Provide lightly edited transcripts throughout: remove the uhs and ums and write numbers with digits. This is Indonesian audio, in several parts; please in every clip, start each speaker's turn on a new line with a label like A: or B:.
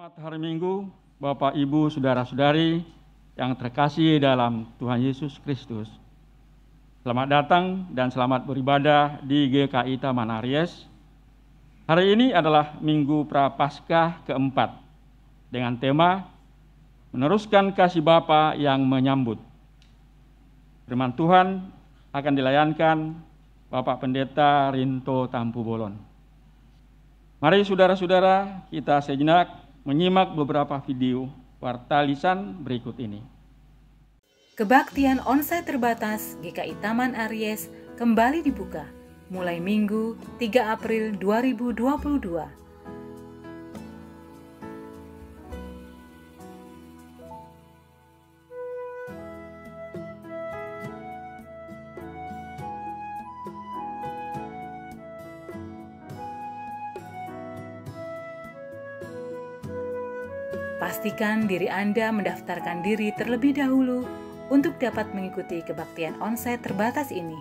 A: Selamat hari Minggu, Bapak, Ibu, Saudara-saudari yang terkasih dalam Tuhan Yesus Kristus. Selamat datang dan selamat beribadah di GKI Taman Aries. Hari ini adalah Minggu Prapaskah keempat dengan tema Meneruskan Kasih Bapa yang Menyambut. Firman Tuhan akan dilayankan Bapak Pendeta Rinto Tampu Bolon. Mari saudara-saudara kita sejenak menyimak beberapa video warta lisan berikut ini.
B: Kebaktian onsite terbatas GKI Taman Aries kembali dibuka mulai Minggu 3 April 2022. Pastikan diri Anda mendaftarkan diri terlebih dahulu untuk dapat mengikuti kebaktian onsite terbatas ini.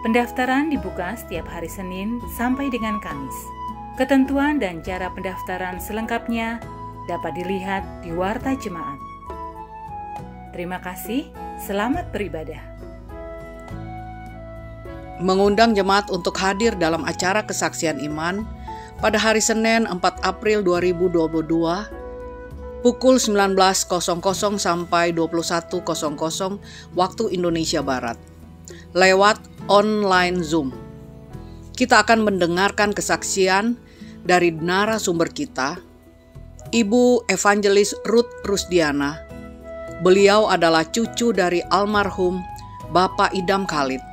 B: Pendaftaran dibuka setiap hari Senin sampai dengan Kamis. Ketentuan dan cara pendaftaran selengkapnya dapat dilihat di Warta Jemaat. Terima kasih, selamat beribadah.
C: Mengundang jemaat untuk hadir dalam acara kesaksian iman pada hari Senin 4 April 2022 pukul 19.00 sampai 21.00 waktu Indonesia Barat lewat online Zoom. Kita akan mendengarkan kesaksian dari narasumber kita, Ibu Evangelis Ruth Rusdiana. Beliau adalah cucu dari almarhum Bapak Idam Khalid,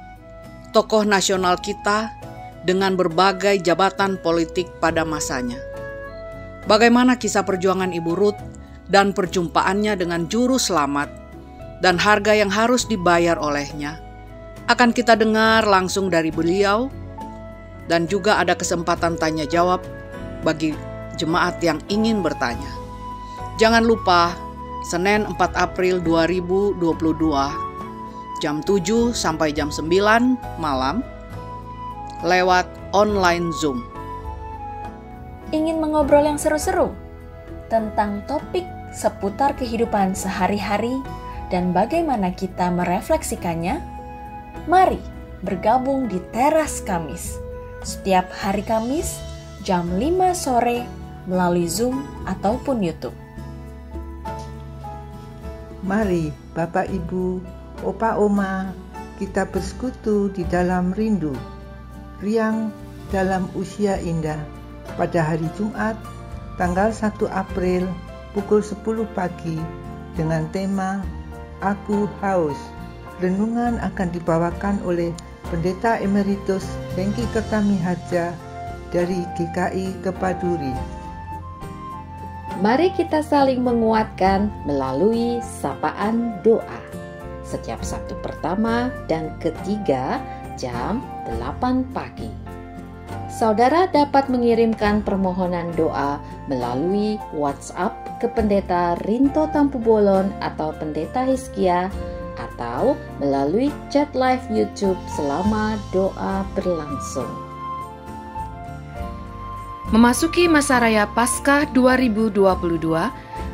C: tokoh nasional kita dengan berbagai jabatan politik pada masanya. Bagaimana kisah perjuangan Ibu Ruth dan perjumpaannya dengan juru selamat dan harga yang harus dibayar olehnya akan kita dengar langsung dari beliau, dan juga ada kesempatan tanya jawab bagi jemaat yang ingin bertanya. Jangan lupa Senin 4 April 2022 jam 7 sampai jam 9 malam lewat online Zoom.
D: Ingin mengobrol yang seru-seru tentang topik seputar kehidupan sehari-hari dan bagaimana kita merefleksikannya? Mari bergabung di Teras Kamis setiap hari Kamis jam 5 sore melalui Zoom ataupun YouTube.
E: Mari Bapak Ibu, Opa Oma, kita bersekutu di dalam rindu, riang dalam usia indah pada hari Jumat tanggal 1 April pukul 10 pagi dengan tema Aku Haus. Renungan akan dibawakan oleh Pendeta Emeritus Hengki Kekamiharja dari GKI Kepaduri.
F: Mari kita saling menguatkan melalui sapaan doa setiap Sabtu pertama dan ketiga jam 8 pagi. Saudara dapat mengirimkan permohonan doa melalui WhatsApp ke Pendeta Rinto Tampu Bolon atau Pendeta Hizkia atau melalui chat live YouTube selama doa berlangsung.
B: Memasuki masa raya Paskah 2022,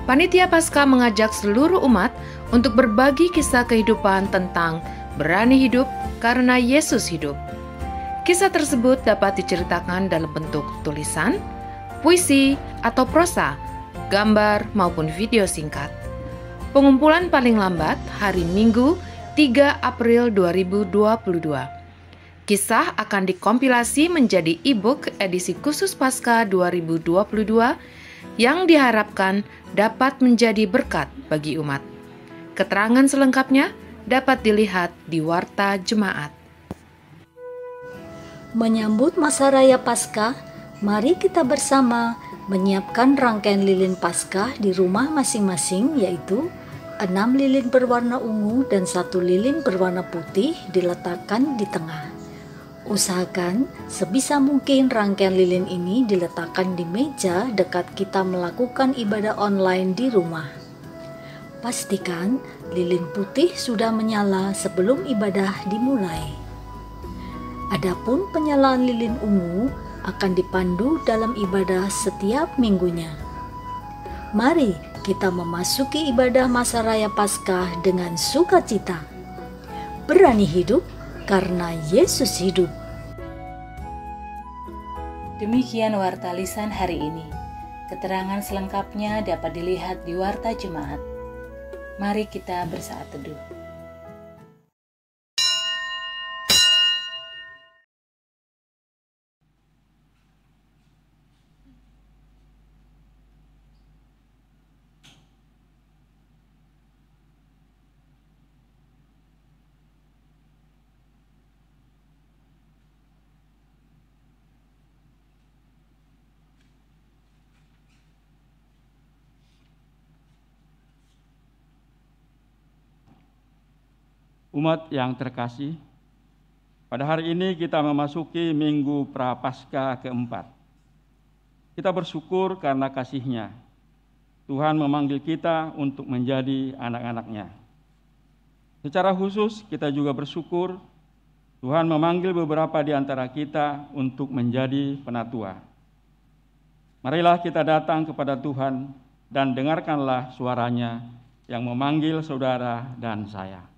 B: Panitia Paskah mengajak seluruh umat untuk berbagi kisah kehidupan tentang berani hidup karena Yesus hidup. Kisah tersebut dapat diceritakan dalam bentuk tulisan, puisi, atau prosa, gambar, maupun video singkat. Pengumpulan paling lambat hari Minggu 3 April 2022. Kisah akan dikompilasi menjadi e-book edisi khusus Paskah 2022 yang diharapkan dapat menjadi berkat bagi umat. Keterangan selengkapnya dapat dilihat di Warta Jemaat.
G: Menyambut masa raya Paskah, mari kita bersama menyiapkan rangkaian lilin Paskah di rumah masing-masing, yaitu 6 lilin berwarna ungu dan 1 lilin berwarna putih diletakkan di tengah. Usahakan sebisa mungkin rangkaian lilin ini diletakkan di meja dekat kita melakukan ibadah online di rumah. Pastikan lilin putih sudah menyala sebelum ibadah dimulai. Adapun penyalaan lilin ungu akan dipandu dalam ibadah setiap minggunya. Mari kita memasuki ibadah masa raya Paskah dengan sukacita. Berani hidup karena Yesus hidup.
H: Demikian warta lisan hari ini. Keterangan selengkapnya dapat dilihat di Warta Jemaat. Mari kita bersaat teduh.
A: Umat yang terkasih, pada hari ini kita memasuki Minggu Prapaskah keempat. Kita bersyukur karena kasih-Nya. Tuhan memanggil kita untuk menjadi anak-anak-Nya. Secara khusus kita juga bersyukur Tuhan memanggil beberapa di antara kita untuk menjadi penatua. Marilah kita datang kepada Tuhan dan dengarkanlah suara-Nya yang memanggil saudara dan saya.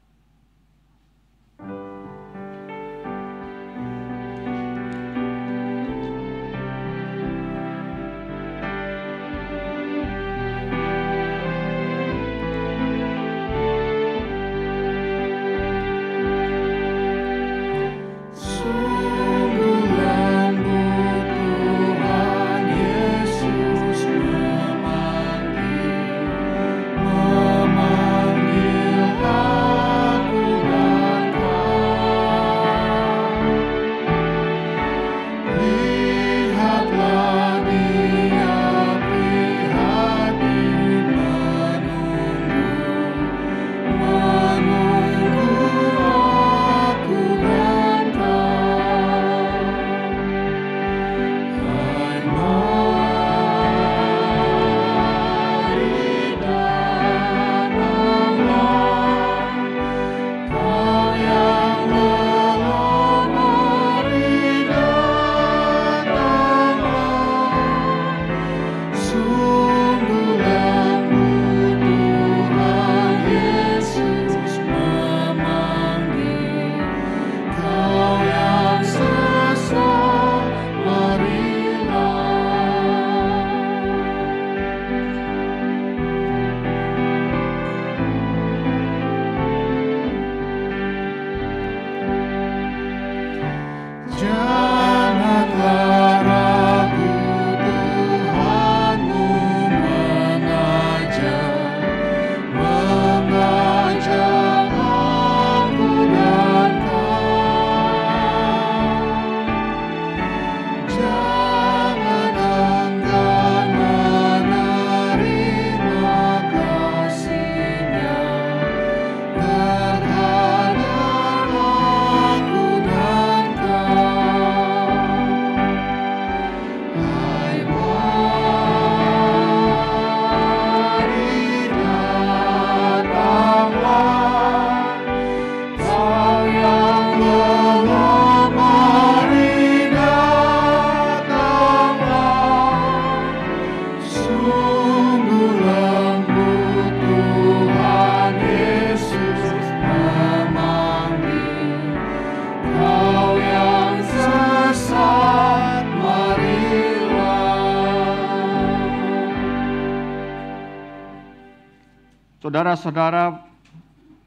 I: Saudara-saudara,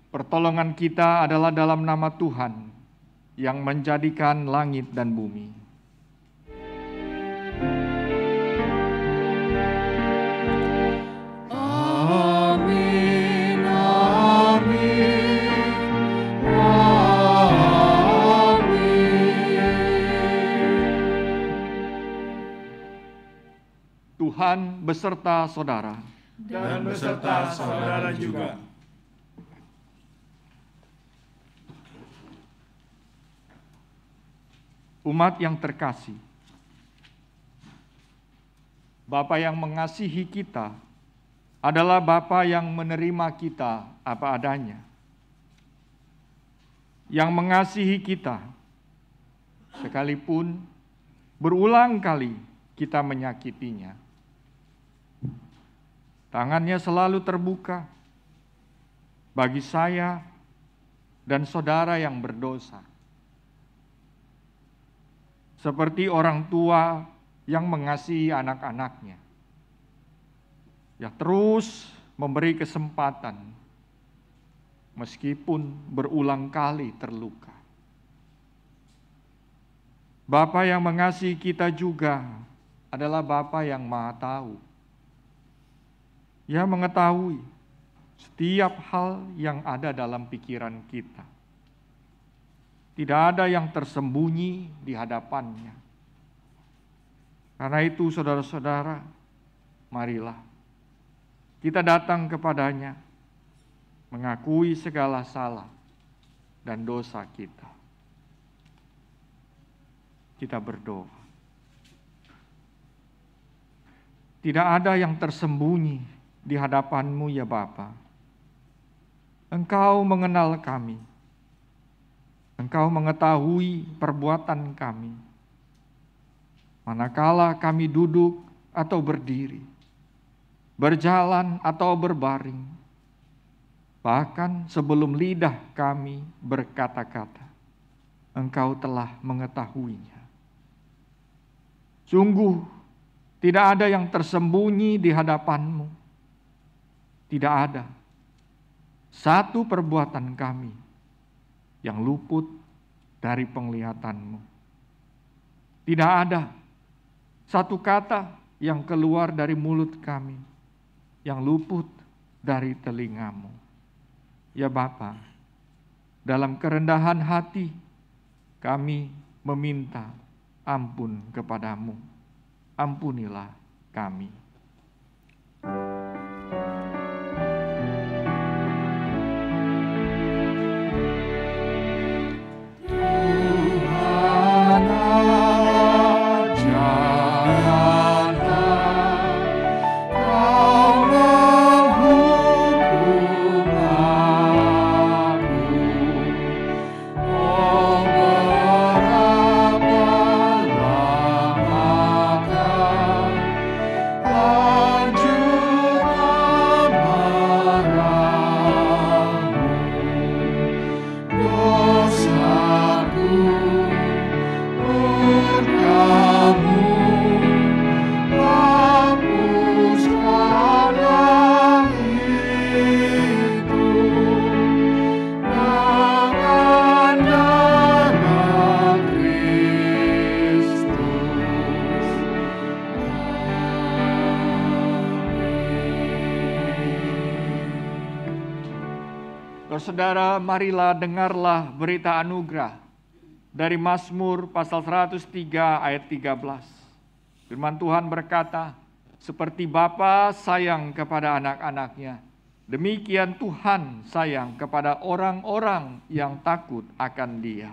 I: pertolongan kita adalah dalam nama Tuhan yang menjadikan langit dan bumi.
J: Amin, amin, amin.
I: Tuhan beserta saudara.
J: Dan beserta saudara juga.
I: Umat yang terkasih, Bapa yang mengasihi kita adalah Bapa yang menerima kita apa adanya, yang mengasihi kita, sekalipun berulang kali kita menyakitinya. Tangannya selalu terbuka bagi saya dan saudara yang berdosa. Seperti orang tua yang mengasihi anak-anaknya, yang terus memberi kesempatan meskipun berulang kali terluka. Bapa yang mengasihi kita juga adalah Bapa yang Maha Tahu. Ia mengetahui setiap hal yang ada dalam pikiran kita. Tidak ada yang tersembunyi di hadapannya. Karena itu saudara-saudara, marilah kita datang kepadanya, mengakui segala salah dan dosa kita. Kita berdoa. Tidak ada yang tersembunyi di hadapan-Mu ya Bapa. Engkau mengenal kami. Engkau mengetahui perbuatan kami. Manakala kami duduk atau berdiri, berjalan atau berbaring, bahkan sebelum lidah kami berkata-kata, Engkau telah mengetahuinya. Sungguh tidak ada yang tersembunyi di hadapan-Mu. Tidak ada satu perbuatan kami yang luput dari penglihatan-Mu. Tidak ada satu kata yang keluar dari mulut kami yang luput dari telinga-Mu. Ya Bapa, dalam kerendahan hati kami meminta ampun kepada-Mu. Ampunilah kami. Saudara, marilah dengarlah berita anugerah dari Mazmur pasal 103 ayat 13. Firman Tuhan berkata, seperti Bapa sayang kepada anak-anaknya, demikian Tuhan sayang kepada orang-orang yang takut akan Dia.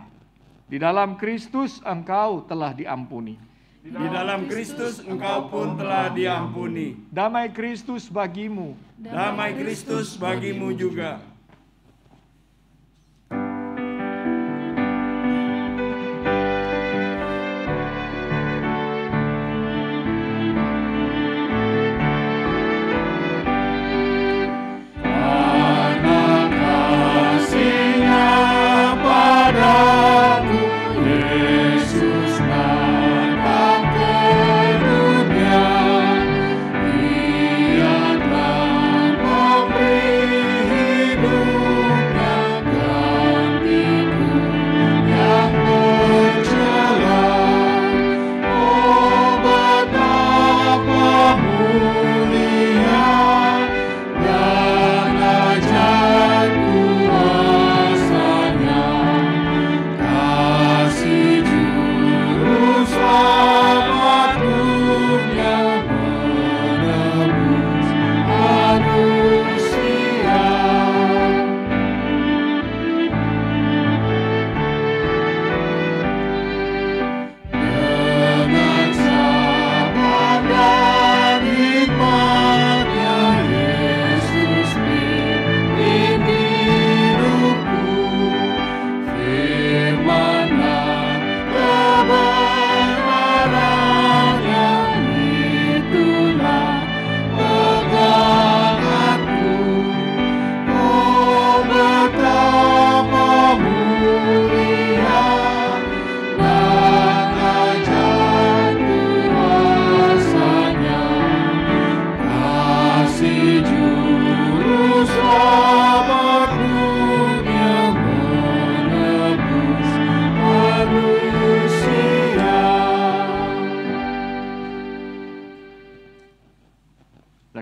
I: Di dalam Kristus engkau telah diampuni.
J: Di dalam Kristus engkau pun telah diampuni.
I: Damai Kristus bagimu.
J: Damai Kristus bagimu juga.
K: Hidup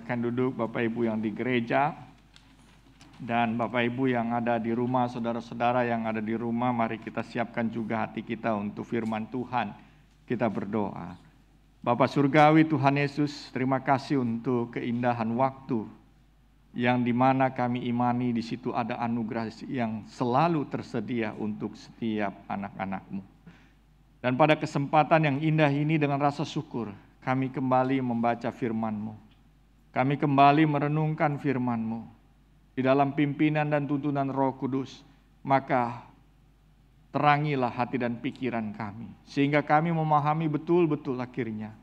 I: Silakan duduk Bapak Ibu yang di gereja dan Bapak Ibu yang ada di rumah, saudara-saudara yang ada di rumah, mari kita siapkan juga hati kita untuk firman Tuhan. Kita berdoa. Bapa Surgawi Tuhan Yesus, terima kasih untuk keindahan waktu yang dimana kami imani di situ ada anugerah yang selalu tersedia untuk setiap anak-anak-Mu. Dan pada kesempatan yang indah ini dengan rasa syukur, kami kembali membaca firman-Mu. Kami kembali merenungkan firman-Mu. Di dalam pimpinan dan tuntunan Roh Kudus, maka terangilah hati dan pikiran kami. Sehingga kami memahami betul-betul akhirnya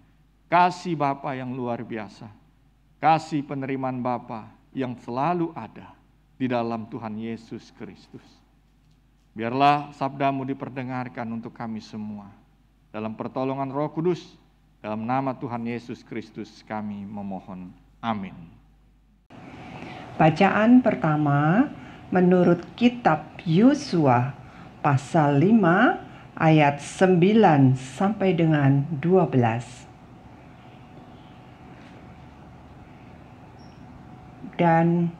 I: kasih Bapa yang luar biasa. Kasih penerimaan Bapa yang selalu ada di dalam Tuhan Yesus Kristus. Biarlah sabda-Mu diperdengarkan untuk kami semua. Dalam pertolongan Roh Kudus, dalam nama Tuhan Yesus Kristus kami memohon. Amin.
E: Bacaan pertama menurut kitab Yosua pasal 5 ayat 9 sampai dengan 12. Dan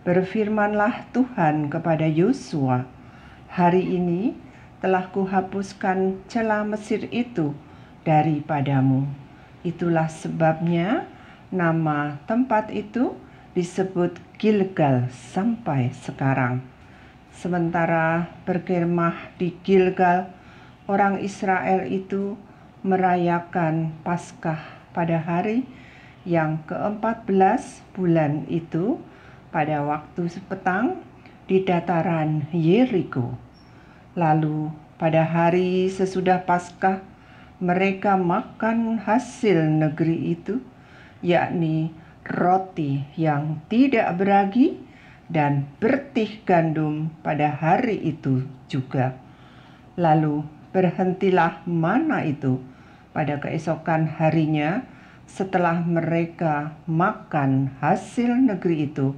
E: berfirmanlah Tuhan kepada Yosua, hari ini telah kuhapuskan celah Mesir itu daripadamu. Itulah sebabnya nama tempat itu disebut Gilgal sampai sekarang. Sementara berkemah di Gilgal, orang Israel itu merayakan Paskah pada hari yang ke-14 bulan itu pada waktu petang di dataran Yeriko. Lalu pada hari sesudah Paskah mereka makan hasil negeri itu, yakni roti yang tidak beragi dan bertih gandum pada hari itu juga. Lalu berhentilah mana itu pada keesokan harinya setelah mereka makan hasil negeri itu.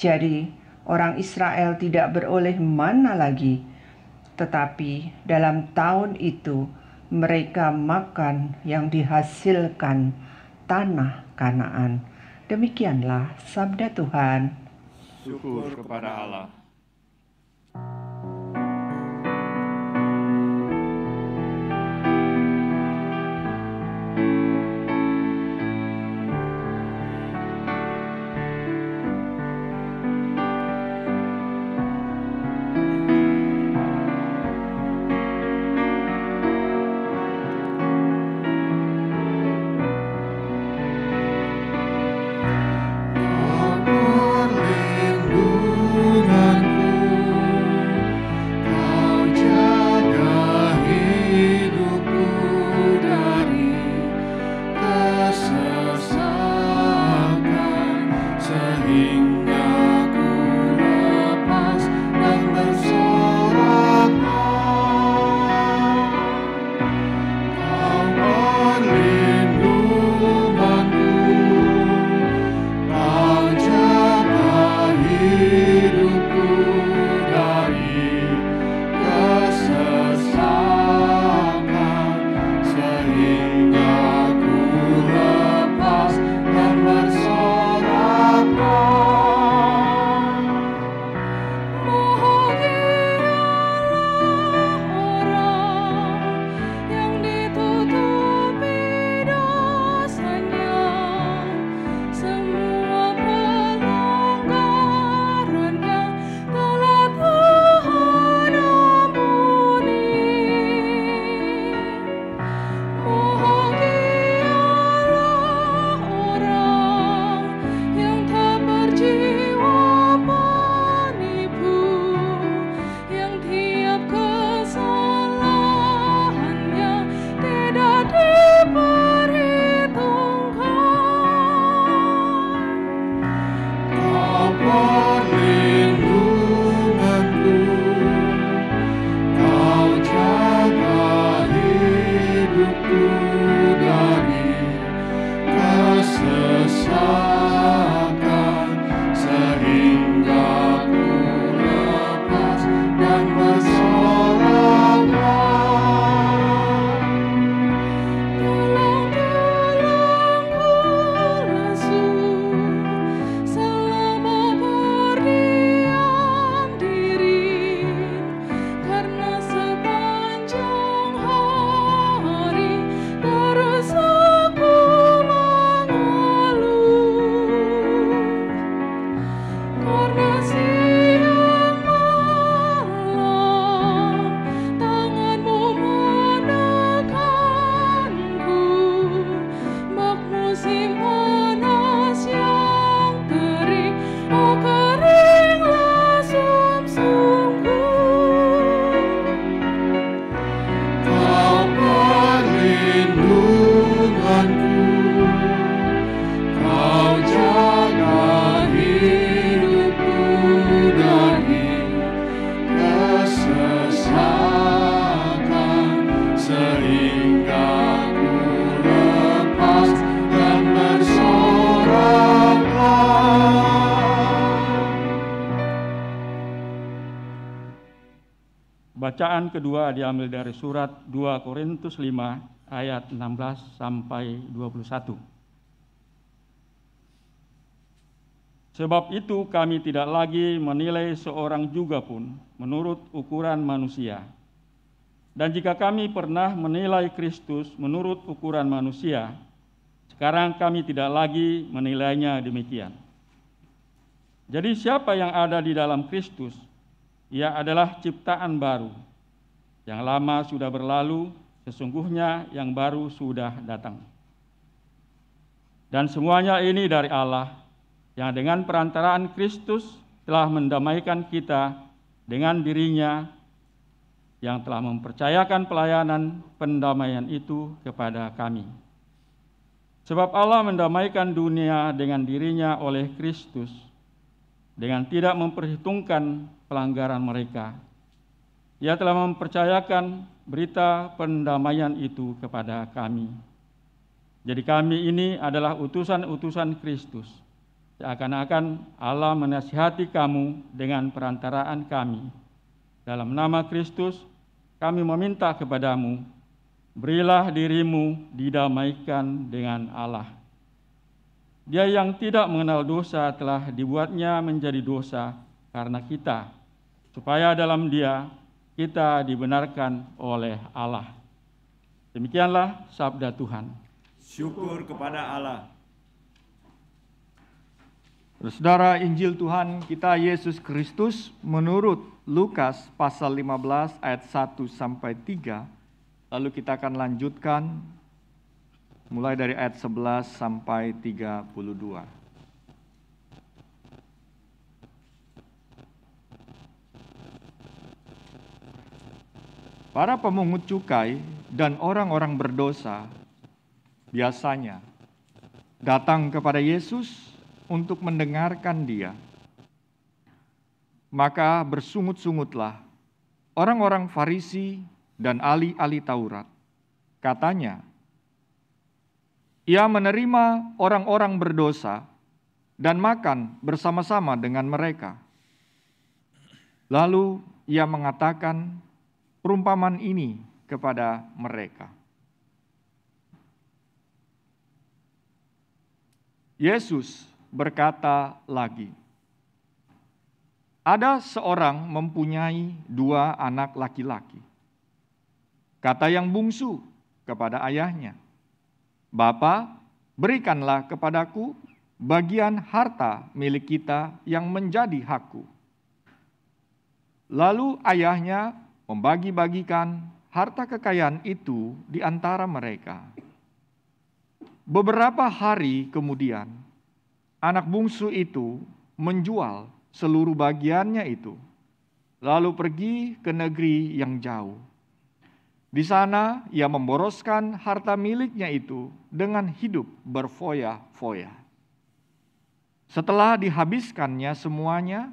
E: Jadi orang Israel tidak beroleh mana lagi, tetapi dalam tahun itu mereka makan yang dihasilkan tanah Kanaan. Demikianlah sabda Tuhan.
I: Syukur kepada Allah.
J: Perlindungan sehingga ku lepas dan bersoraklah.
A: Bacaan kedua diambil dari surat 2 Korintus 5 ayat 16 sampai 21. Sebab itu kami tidak lagi menilai seorang juga pun menurut ukuran manusia. Dan jika kami pernah menilai Kristus menurut ukuran manusia, sekarang kami tidak lagi menilainya demikian. Jadi siapa yang ada di dalam Kristus, ia adalah ciptaan baru. Yang lama sudah berlalu, sesungguhnya yang baru sudah datang. Dan semuanya ini dari Allah, yang dengan perantaraan Kristus telah mendamaikan kita dengan dirinya, yang telah mempercayakan pelayanan pendamaian itu kepada kami. Sebab Allah mendamaikan dunia dengan dirinya oleh Kristus, dengan tidak memperhitungkan pelanggaran mereka. Ia telah mempercayakan berita pendamaian itu kepada kami. Jadi kami ini adalah utusan-utusan Kristus. Seakan-akan Allah menasihati kamu dengan perantaraan kami. Dalam nama Kristus, kami meminta kepadamu, berilah dirimu didamaikan dengan Allah. Dia yang tidak mengenal dosa telah dibuatnya menjadi dosa karena kita, supaya dalam Dia kita dibenarkan oleh Allah. Demikianlah sabda Tuhan.
J: Syukur kepada Allah.
I: Saudara, Injil Tuhan kita Yesus Kristus menurut Lukas pasal 15 ayat 1 sampai 3. Lalu kita akan lanjutkan mulai dari ayat 11 sampai 32. Para pemungut cukai dan orang-orang berdosa biasanya datang kepada Yesus untuk mendengarkan Dia. Maka bersungut-sungutlah orang-orang Farisi dan ahli-ahli Taurat. Katanya, ia menerima orang-orang berdosa dan makan bersama-sama dengan mereka. Lalu ia mengatakan perumpamaan ini kepada mereka. Yesus berkata lagi, ada seorang mempunyai 2 anak laki-laki. Kata yang bungsu kepada ayahnya, Bapa, berikanlah kepadaku bagian harta milik kita yang menjadi hakku. Lalu ayahnya membagi-bagikan harta kekayaan itu di antara mereka. Beberapa hari kemudian, anak bungsu itu menjual seluruh bagiannya itu, lalu pergi ke negeri yang jauh. Di sana ia memboroskan harta miliknya itu dengan hidup berfoya-foya. Setelah dihabiskannya semuanya,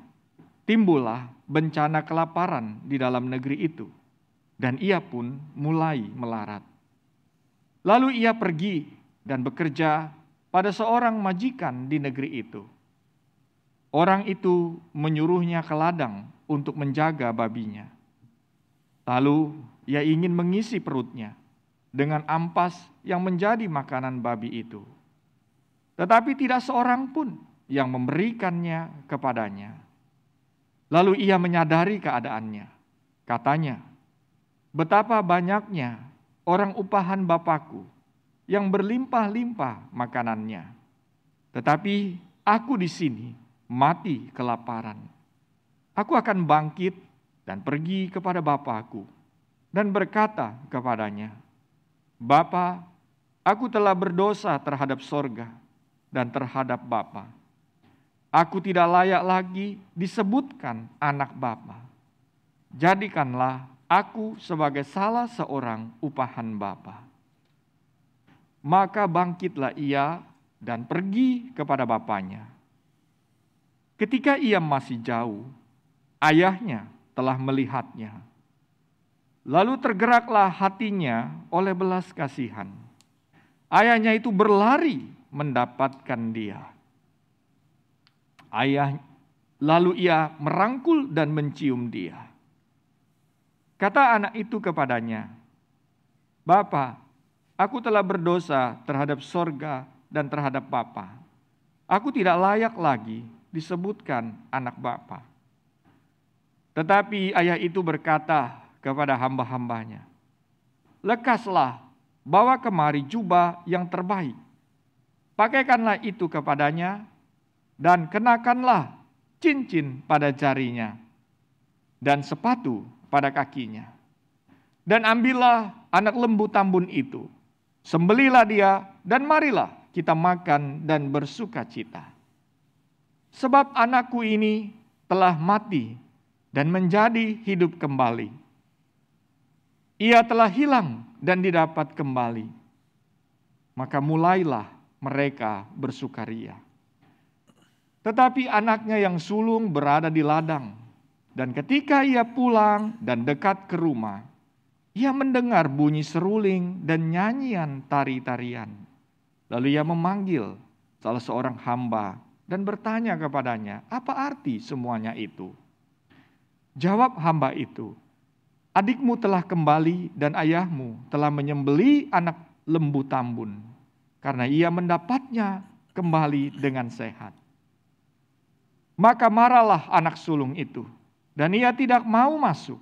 I: timbullah bencana kelaparan di dalam negeri itu, dan ia pun mulai melarat. Lalu ia pergi dan bekerja pada seorang majikan di negeri itu. Orang itu menyuruhnya ke ladang untuk menjaga babinya. Lalu ia ingin mengisi perutnya dengan ampas yang menjadi makanan babi itu. Tetapi tidak seorang pun yang memberikannya kepadanya. Lalu ia menyadari keadaannya. Katanya, betapa banyaknya orang upahan Bapakku yang berlimpah-limpah makanannya. Tetapi aku di sini mati kelaparan. Aku akan bangkit dan pergi kepada Bapakku dan berkata kepadanya, Bapa, aku telah berdosa terhadap sorga dan terhadap Bapa. Aku tidak layak lagi disebutkan anak Bapa. Jadikanlah aku sebagai salah seorang upahan Bapa. Maka bangkitlah ia dan pergi kepada bapaknya. Ketika ia masih jauh, ayahnya telah melihatnya. Lalu tergeraklah hatinya oleh belas kasihan. Ayahnya itu berlari mendapatkan dia. Lalu ia merangkul dan mencium dia. Kata anak itu kepadanya, "Bapa, aku telah berdosa terhadap sorga dan terhadap Bapa. Aku tidak layak lagi disebutkan anak Bapa." Tetapi ayah itu berkata kepada hamba-hambanya, "Lekaslah, bawa kemari jubah yang terbaik. Pakaikanlah itu kepadanya dan kenakanlah cincin pada jarinya dan sepatu pada kakinya. Dan ambillah anak lembu tambun itu, sembelilah dia dan marilah kita makan dan bersuka cita. Sebab anakku ini telah mati dan menjadi hidup kembali. Ia telah hilang dan didapat kembali." Maka mulailah mereka bersukaria. Tetapi anaknya yang sulung berada di ladang, dan ketika ia pulang dan dekat ke rumah, ia mendengar bunyi seruling dan nyanyian tari-tarian. Lalu ia memanggil salah seorang hamba dan bertanya kepadanya, "Apa arti semuanya itu?" Jawab hamba itu, "Adikmu telah kembali dan ayahmu telah menyembelih anak lembu tambun, karena ia mendapatnya kembali dengan sehat." Maka marahlah anak sulung itu, dan ia tidak mau masuk.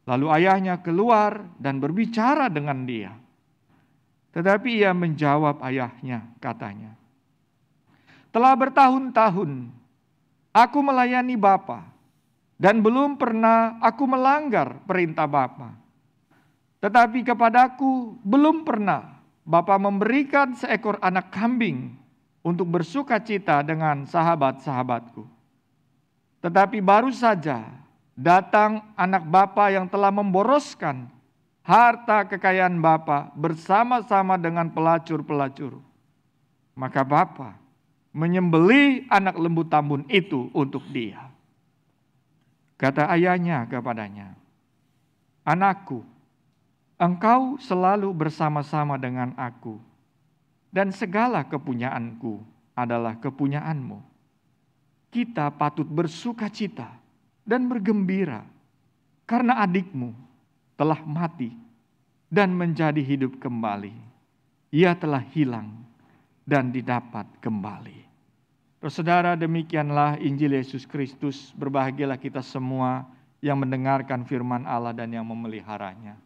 I: Lalu ayahnya keluar dan berbicara dengan dia. Tetapi ia menjawab ayahnya, katanya, "Telah bertahun-tahun aku melayani Bapa, dan belum pernah aku melanggar perintah Bapa. Tetapi kepadaku belum pernah Bapa memberikan seekor anak kambing untuk bersuka cita dengan sahabat-sahabatku. Tetapi baru saja datang anak Bapa yang telah memboroskan harta kekayaan Bapa bersama-sama dengan pelacur-pelacur. Maka Bapa menyembelih anak lembu tambun itu untuk dia." Kata ayahnya kepadanya, "Anakku, engkau selalu bersama-sama dengan aku, dan segala kepunyaanku adalah kepunyaanmu. Kita patut bersuka cita dan bergembira, karena adikmu telah mati dan menjadi hidup kembali. Ia telah hilang dan didapat kembali." Saudara, demikianlah Injil Yesus Kristus. Berbahagialah kita semua yang mendengarkan firman Allah dan yang memeliharanya.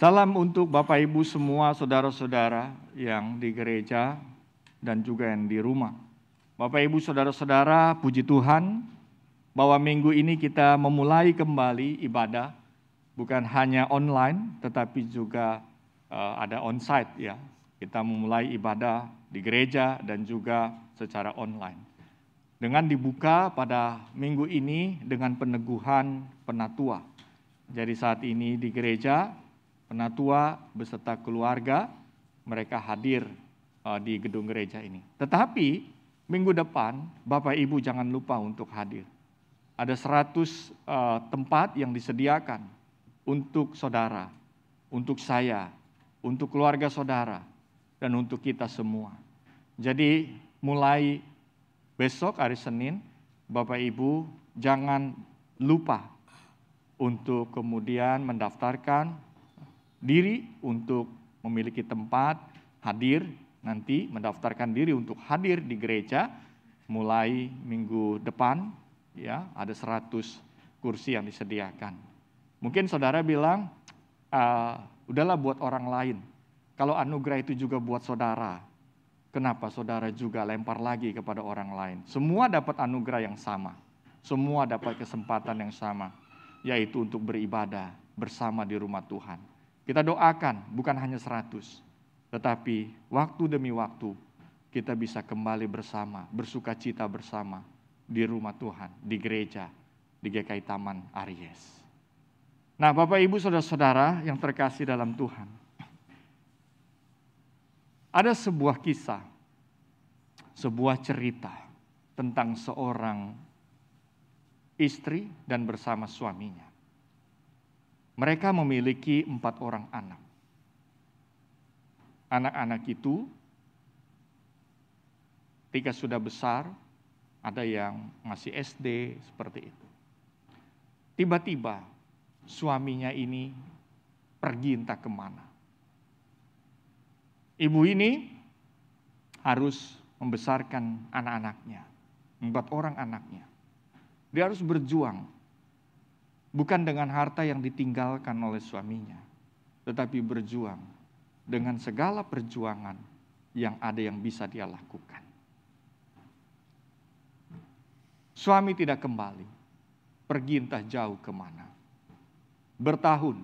I: Salam untuk Bapak Ibu semua, saudara-saudara yang di gereja dan juga yang di rumah. Bapak Ibu, saudara-saudara, puji Tuhan bahwa minggu ini kita memulai kembali ibadah, bukan hanya online tetapi juga ada onsite ya. Kita memulai ibadah di gereja dan juga secara online. Dengan dibuka pada minggu ini dengan peneguhan penatua. Jadi saat ini di gereja, penatua beserta keluarga, mereka hadir di gedung gereja ini. Tetapi minggu depan, Bapak Ibu jangan lupa untuk hadir. Ada 100 tempat yang disediakan untuk saudara, untuk saya, untuk keluarga saudara, dan untuk kita semua. Jadi mulai besok hari Senin, Bapak Ibu jangan lupa untuk kemudian mendaftarkan diri untuk memiliki tempat hadir, nanti mendaftarkan diri untuk hadir di gereja mulai minggu depan, ya ada 100 kursi yang disediakan. Mungkin saudara bilang, udahlah buat orang lain. Kalau anugerah itu juga buat saudara, kenapa saudara juga lempar lagi kepada orang lain? Semua dapat anugerah yang sama, semua dapat kesempatan yang sama, yaitu untuk beribadah bersama di rumah Tuhan. Kita doakan bukan hanya 100, Tetapi waktu demi waktu kita bisa kembali bersama, bersuka cita bersama di rumah Tuhan, di gereja, di GKI Taman Aries. Nah, Bapak Ibu Saudara-saudara yang terkasih dalam Tuhan, ada sebuah kisah, sebuah cerita tentang seorang istri dan bersama suaminya. Mereka memiliki 4 orang anak. Anak-anak itu ketika sudah besar, ada yang masih SD, seperti itu. Tiba-tiba suaminya ini pergi entah kemana. Ibu ini harus membesarkan anak-anaknya, 4 orang anaknya. Dia harus berjuang, bukan dengan harta yang ditinggalkan oleh suaminya, tetapi berjuang dengan segala perjuangan yang ada yang bisa dia lakukan. Suami tidak kembali, pergi entah jauh kemana. Bertahun,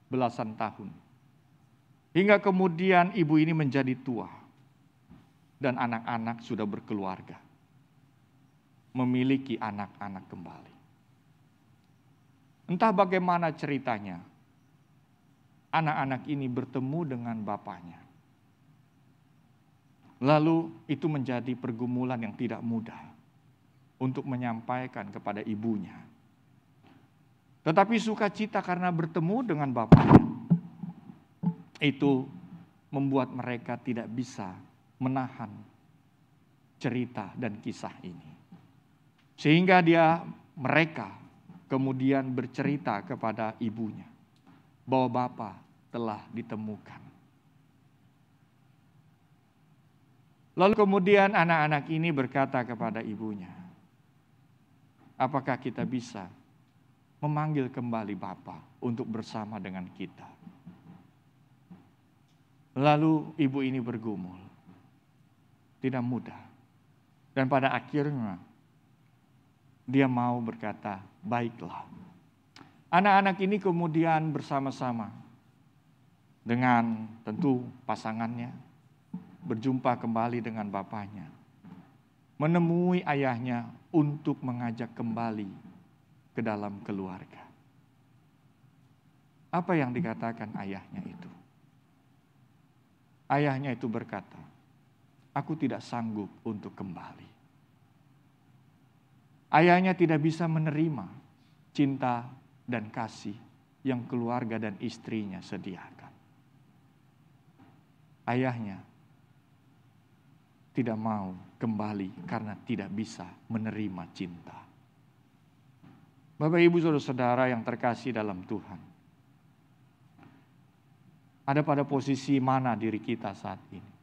I: belasan tahun. Hingga kemudian ibu ini menjadi tua. Dan anak-anak sudah berkeluarga. Memiliki anak-anak kembali. Entah bagaimana ceritanya, anak-anak ini bertemu dengan bapaknya. Lalu itu menjadi pergumulan yang tidak mudah untuk menyampaikan kepada ibunya. Tetapi sukacita karena bertemu dengan bapaknya, itu membuat mereka tidak bisa menahan cerita dan kisah ini. Sehingga mereka kemudian bercerita kepada ibunya bahwa Bapa telah ditemukan. Lalu kemudian anak-anak ini berkata kepada ibunya, apakah kita bisa memanggil kembali Bapa untuk bersama dengan kita? Lalu ibu ini bergumul. Tidak mudah. Dan pada akhirnya dia mau berkata, baiklah. Anak-anak ini kemudian bersama-sama dengan tentu pasangannya berjumpa kembali dengan bapaknya. Menemui ayahnya untuk mengajak kembali ke dalam keluarga. Apa yang dikatakan ayahnya itu? Ayahnya itu berkata, aku tidak sanggup untuk kembali. Ayahnya tidak bisa menerima cinta dan kasih yang keluarga dan istrinya sediakan. Ayahnya tidak mau kembali karena tidak bisa menerima cinta. Bapak, Ibu, Saudara-saudara yang terkasih dalam Tuhan. Ada pada posisi mana diri kita saat ini?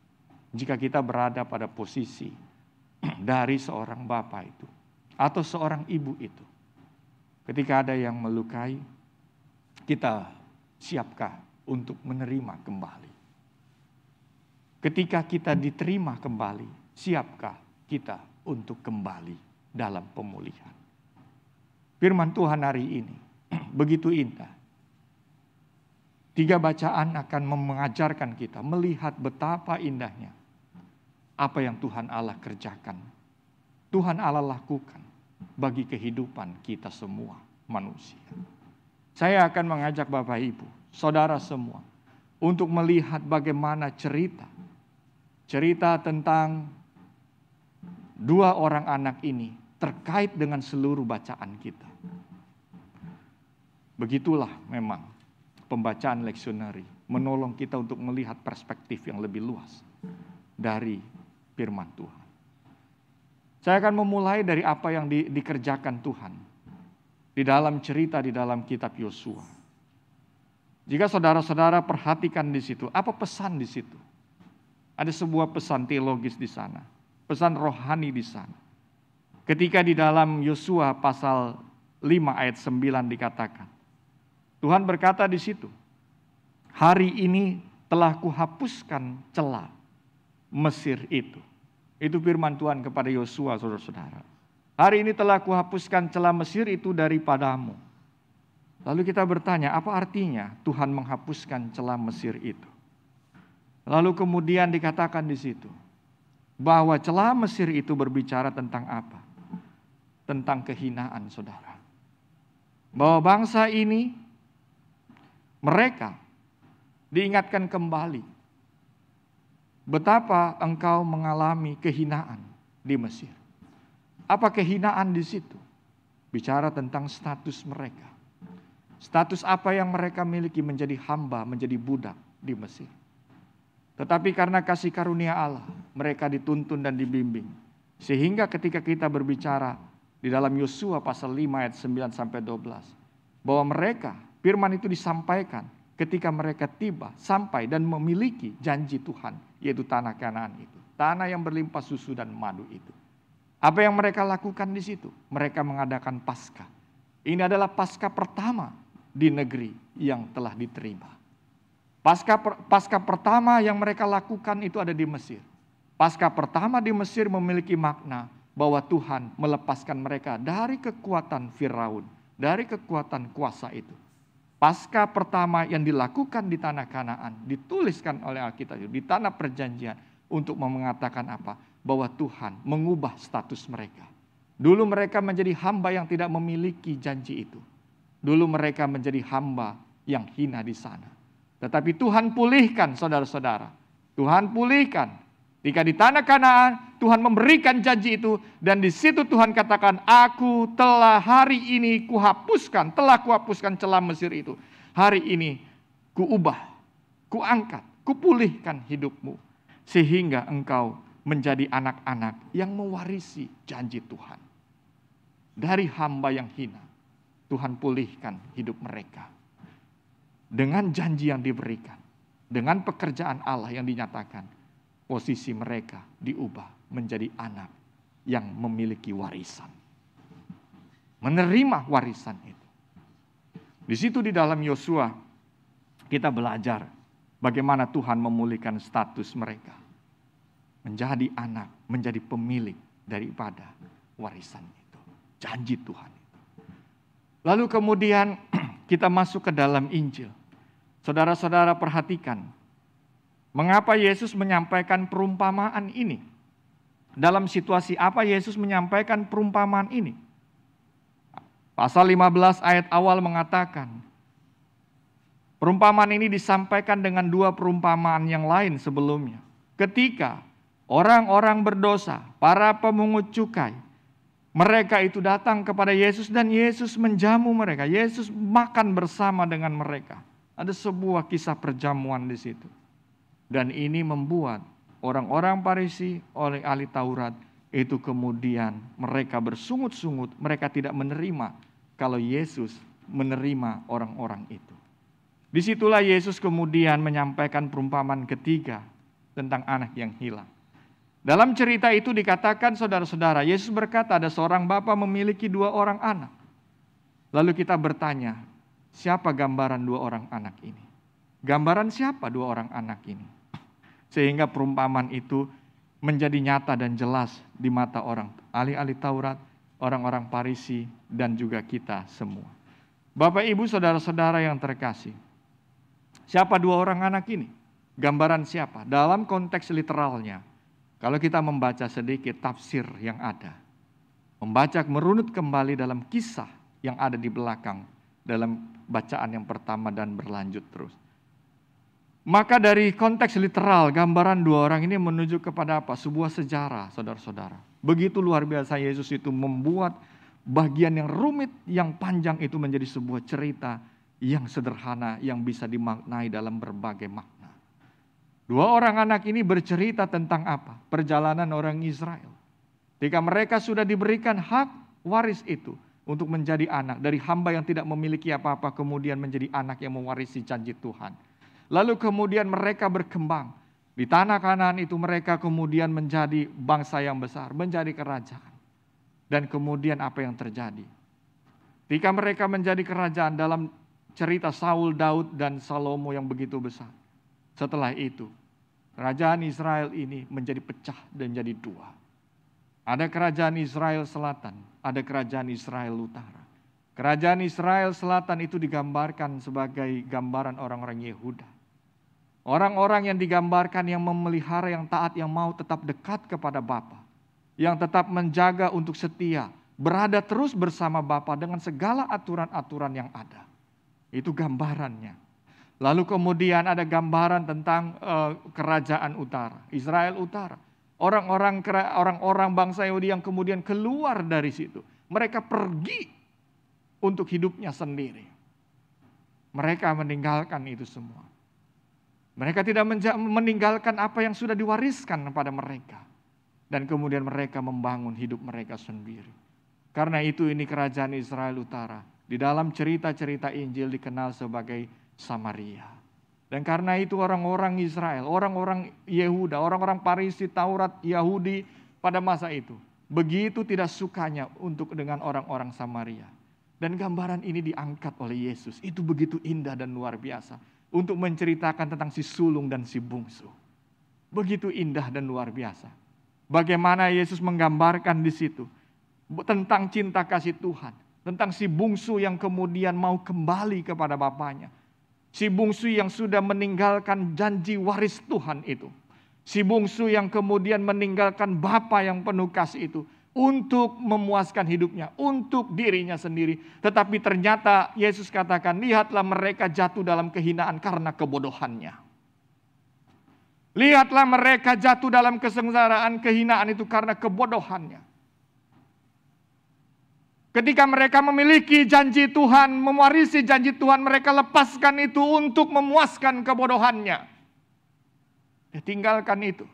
I: Jika kita berada pada posisi dari seorang bapak itu, atau seorang ibu itu. Ketika ada yang melukai, kita siapkah untuk menerima kembali? Ketika kita diterima kembali, siapkah kita untuk kembali dalam pemulihan? Firman Tuhan hari ini begitu indah. 3 bacaan akan mengajarkan kita melihat betapa indahnya apa yang Tuhan Allah kerjakan. Tuhan Allah lakukan bagi kehidupan kita semua manusia. Saya akan mengajak Bapak Ibu, Saudara semua, untuk melihat bagaimana cerita tentang 2 orang anak ini terkait dengan seluruh bacaan kita. Begitulah memang pembacaan leksionari menolong kita untuk melihat perspektif yang lebih luas dari firman Tuhan. Saya akan memulai dari apa yang dikerjakan Tuhan di dalam cerita di dalam kitab Yosua. Jika saudara-saudara perhatikan di situ, apa pesan di situ? Ada sebuah pesan teologis di sana, pesan rohani di sana. Ketika di dalam Yosua pasal 5 ayat 9 dikatakan, Tuhan berkata di situ, hari ini telah kuhapuskan celah Mesir itu. Itu firman Tuhan kepada Yosua, saudara-saudara. Hari ini telah kuhapuskan celah Mesir itu daripadamu. Lalu kita bertanya, apa artinya Tuhan menghapuskan celah Mesir itu? Lalu kemudian dikatakan di situ bahwa celah Mesir itu berbicara tentang apa? Tentang kehinaan, saudara. Bahwa bangsa ini, mereka diingatkan kembali betapa engkau mengalami kehinaan di Mesir. Apa kehinaan di situ? Bicara tentang status mereka. Status apa yang mereka miliki, menjadi hamba, menjadi budak di Mesir. Tetapi karena kasih karunia Allah, mereka dituntun dan dibimbing. Sehingga ketika kita berbicara di dalam Yosua pasal 5 ayat 9 sampai 12. Bahwa mereka, firman itu disampaikan ketika mereka tiba, sampai dan memiliki janji Tuhan. Yaitu tanah Kanaan itu. Tanah yang berlimpah susu dan madu itu. Apa yang mereka lakukan di situ? Mereka mengadakan Paskah. Ini adalah Paskah pertama di negeri yang telah diterima. Paskah pertama yang mereka lakukan itu ada di Mesir. Paskah pertama di Mesir memiliki makna bahwa Tuhan melepaskan mereka dari kekuatan Firaun, dari kekuatan kuasa itu. Paskah pertama yang dilakukan di tanah Kanaan, dituliskan oleh Alkitab di tanah perjanjian untuk mengatakan apa? Bahwa Tuhan mengubah status mereka. Dulu mereka menjadi hamba yang tidak memiliki janji itu. Dulu mereka menjadi hamba yang hina di sana. Tetapi Tuhan pulihkan, saudara-saudara. Tuhan pulihkan. Jika di tanah Kanaan, Tuhan memberikan janji itu. Dan di situ Tuhan katakan, aku telah hari ini telah kuhapuskan celah Mesir itu. Hari ini kuubah, kuangkat, kupulihkan hidupmu. Sehingga engkau menjadi anak-anak yang mewarisi janji Tuhan. Dari hamba yang hina, Tuhan pulihkan hidup mereka. Dengan janji yang diberikan, dengan pekerjaan Allah yang dinyatakan, posisi mereka diubah menjadi anak yang memiliki warisan. Menerima warisan itu. Di situ di dalam Yosua kita belajar bagaimana Tuhan memulihkan status mereka. Menjadi anak, menjadi pemilik daripada warisan itu. Janji Tuhan itu. Lalu kemudian kita masuk ke dalam Injil. Saudara-saudara perhatikan. Mengapa Yesus menyampaikan perumpamaan ini? Dalam situasi apa Yesus menyampaikan perumpamaan ini? Pasal 15 ayat awal mengatakan, perumpamaan ini disampaikan dengan dua perumpamaan yang lain sebelumnya. Ketika orang-orang berdosa, para pemungut cukai, mereka itu datang kepada Yesus dan Yesus menjamu mereka. Yesus makan bersama dengan mereka. Ada sebuah kisah perjamuan di situ. Dan ini membuat orang-orang Farisi oleh ahli Taurat itu kemudian mereka bersungut-sungut. Mereka tidak menerima kalau Yesus menerima orang-orang itu. Disitulah Yesus kemudian menyampaikan perumpamaan ketiga tentang anak yang hilang. Dalam cerita itu dikatakan saudara-saudara, Yesus berkata ada seorang bapa memiliki 2 orang anak. Lalu kita bertanya, siapa gambaran 2 orang anak ini? Gambaran siapa 2 orang anak ini? Sehingga perumpamaan itu menjadi nyata dan jelas di mata orang ahli-ahli Taurat, orang-orang Farisi, dan juga kita semua. Bapak, Ibu, saudara-saudara yang terkasih. Siapa 2 orang anak ini? Gambaran siapa? Dalam konteks literalnya, kalau kita membaca sedikit tafsir yang ada, membaca merunut kembali dalam kisah yang ada di belakang, dalam bacaan yang pertama dan berlanjut terus. Maka dari konteks literal, gambaran 2 orang ini menunjuk kepada apa? Sebuah sejarah, saudara-saudara. Begitu luar biasa Yesus itu membuat bagian yang rumit, yang panjang itu menjadi sebuah cerita yang sederhana, yang bisa dimaknai dalam berbagai makna. 2 orang anak ini bercerita tentang apa? Perjalanan orang Israel. Ketika mereka sudah diberikan hak waris itu untuk menjadi anak. Dari hamba yang tidak memiliki apa-apa kemudian menjadi anak yang mewarisi janji Tuhan. Lalu kemudian mereka berkembang. Di tanah Kanaan itu mereka kemudian menjadi bangsa yang besar, menjadi kerajaan. Dan kemudian apa yang terjadi? Ketika mereka menjadi kerajaan dalam cerita Saul, Daud, dan Salomo yang begitu besar. Setelah itu, kerajaan Israel ini menjadi pecah dan jadi 2. Ada kerajaan Israel Selatan, ada kerajaan Israel Utara. Kerajaan Israel Selatan itu digambarkan sebagai gambaran orang-orang Yehuda. Orang-orang yang digambarkan yang memelihara, yang taat, yang mau tetap dekat kepada Bapa, yang tetap menjaga untuk setia, berada terus bersama Bapa dengan segala aturan-aturan yang ada. Itu gambarannya. Lalu kemudian ada gambaran tentang kerajaan utara, Israel utara. Orang-orang bangsa Yahudi yang kemudian keluar dari situ. Mereka pergi untuk hidupnya sendiri. Mereka meninggalkan itu semua. Mereka tidak meninggalkan apa yang sudah diwariskan kepada mereka. Dan kemudian mereka membangun hidup mereka sendiri. Karena itu ini kerajaan Israel utara. Di dalam cerita-cerita Injil dikenal sebagai Samaria. Dan karena itu orang-orang Israel, orang-orang Yehuda, orang-orang Farisi, Taurat, Yahudi pada masa itu. Begitu tidak sukanya untuk dengan orang-orang Samaria. Dan gambaran ini diangkat oleh Yesus. Itu begitu indah dan luar biasa. Untuk menceritakan tentang si sulung dan si bungsu. Begitu indah dan luar biasa. Bagaimana Yesus menggambarkan di situ. Tentang cinta kasih Tuhan. Tentang si bungsu yang kemudian mau kembali kepada bapaknya. Si bungsu yang sudah meninggalkan janji waris Tuhan itu. Si bungsu yang kemudian meninggalkan bapa yang penuh kasih itu. Untuk memuaskan hidupnya, untuk dirinya sendiri. Tetapi ternyata Yesus katakan, lihatlah mereka jatuh dalam kehinaan karena kebodohannya. Lihatlah mereka jatuh dalam kesengsaraan, kehinaan itu karena kebodohannya. Ketika mereka memiliki janji Tuhan, mewarisi janji Tuhan, mereka lepaskan itu untuk memuaskan kebodohannya. Dia tinggalkan itu.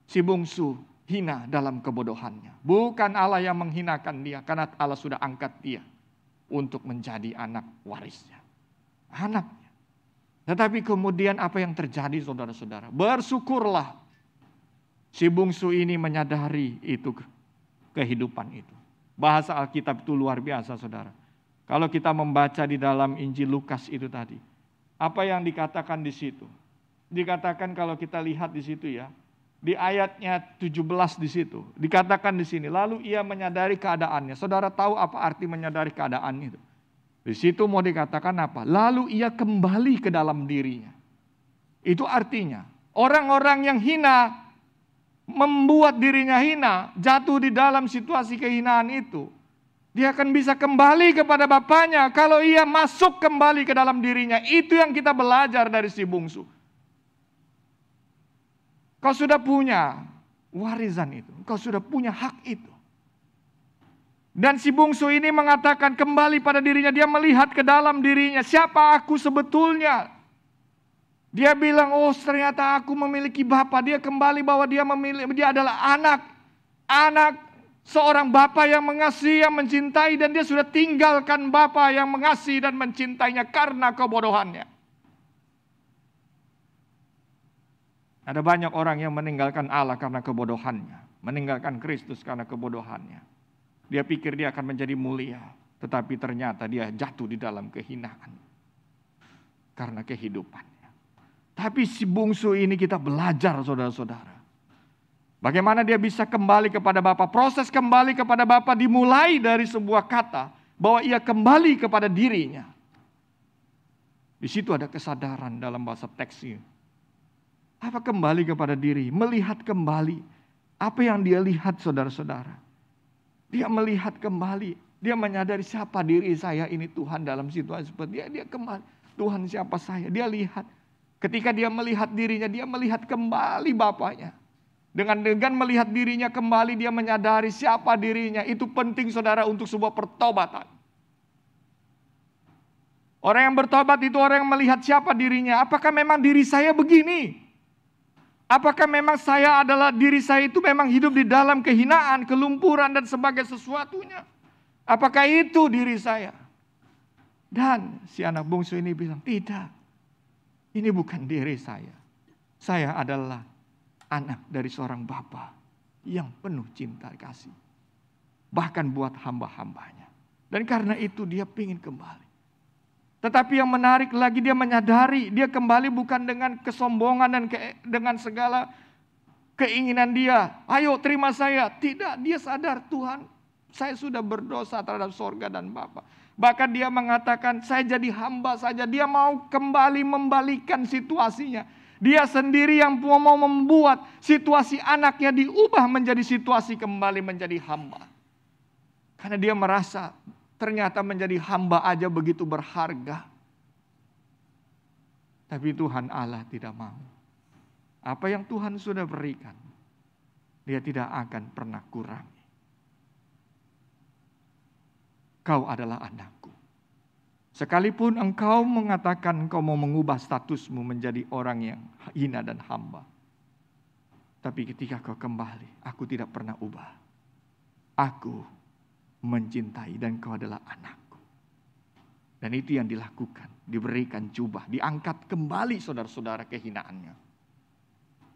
I: Si bungsu hina dalam kebodohannya. Bukan Allah yang menghinakan dia, karena Allah sudah angkat dia untuk menjadi anak warisnya. Anaknya. Tetapi kemudian apa yang terjadi saudara-saudara? Bersyukurlah si bungsu ini menyadari itu kehidupan itu. Bahasa Alkitab itu luar biasa saudara. Kalau kita membaca di dalam Injil Lukas itu tadi. Apa yang dikatakan di situ? Dikatakan kalau kita lihat di situ ya. Di ayatnya 17 di situ. Dikatakan di sini. Lalu ia menyadari keadaannya. Saudara tahu apa arti menyadari keadaan itu? Di situ mau dikatakan apa? Lalu ia kembali ke dalam dirinya. Itu artinya. Orang-orang yang hina. Membuat dirinya hina. Jatuh di dalam situasi kehinaan itu. Dia akan bisa kembali kepada bapaknya. Kalau ia masuk kembali ke dalam dirinya. Itu yang kita belajar dari si bungsu. Kau sudah punya warisan itu. Kau sudah punya hak itu. Dan si bungsu ini mengatakan kembali pada dirinya. Dia melihat ke dalam dirinya. Siapa aku sebetulnya? Dia bilang, oh ternyata aku memiliki bapa. Dia kembali bahwa dia adalah anak. Anak seorang bapa yang mengasihi, yang mencintai. Dan dia sudah tinggalkan bapa yang mengasihi dan mencintainya karena kebodohannya. Ada banyak orang yang meninggalkan Allah karena kebodohannya. Meninggalkan Kristus karena kebodohannya. Dia pikir dia akan menjadi mulia. Tetapi ternyata dia jatuh di dalam kehinaan. Karena kehidupannya. Tapi si bungsu ini kita belajar saudara-saudara. Bagaimana dia bisa kembali kepada Bapa. Proses kembali kepada Bapa dimulai dari sebuah kata. Bahwa ia kembali kepada dirinya. Di situ ada kesadaran dalam bahasa teksnya. Apa kembali kepada diri? Melihat kembali. Apa yang dia lihat saudara-saudara? Dia melihat kembali. Dia menyadari siapa diri saya ini Tuhan dalam situasi seperti dia. Dia kembali. Tuhan siapa saya? Dia lihat. Ketika dia melihat dirinya, dia melihat kembali Bapaknya. Dengan melihat dirinya kembali, dia menyadari siapa dirinya. Itu penting saudara untuk sebuah pertobatan. Orang yang bertobat itu orang yang melihat siapa dirinya. Apakah memang diri saya begini? Apakah memang saya adalah diri saya itu memang hidup di dalam kehinaan, kelumpuran dan sebagai sesuatunya? Apakah itu diri saya? Dan si anak bungsu ini bilang, tidak. Ini bukan diri saya. Saya adalah anak dari seorang bapa yang penuh cinta kasih. Bahkan buat hamba-hambanya. Dan karena itu dia ingin kembali. Tetapi yang menarik lagi dia menyadari. Dia kembali bukan dengan kesombongan dan dengan segala keinginan dia. Ayo terima saya. Tidak, dia sadar Tuhan. Saya sudah berdosa terhadap sorga dan Bapa. Bahkan dia mengatakan, saya jadi hamba saja. Dia mau kembali membalikan situasinya. Dia sendiri yang mau membuat situasi anaknya diubah menjadi situasi kembali menjadi hamba. Karena dia merasa ternyata menjadi hamba aja begitu berharga. Tapi Tuhan Allah tidak mau. Apa yang Tuhan sudah berikan, Dia tidak akan pernah kurangi. Kau adalah anakku. Sekalipun engkau mengatakan engkau mau mengubah statusmu menjadi orang yang hina dan hamba. Tapi ketika kau kembali, aku tidak pernah ubah. Aku mencintai dan kau adalah anakku. Dan itu yang dilakukan. Diberikan jubah, diangkat kembali saudara-saudara kehinaannya.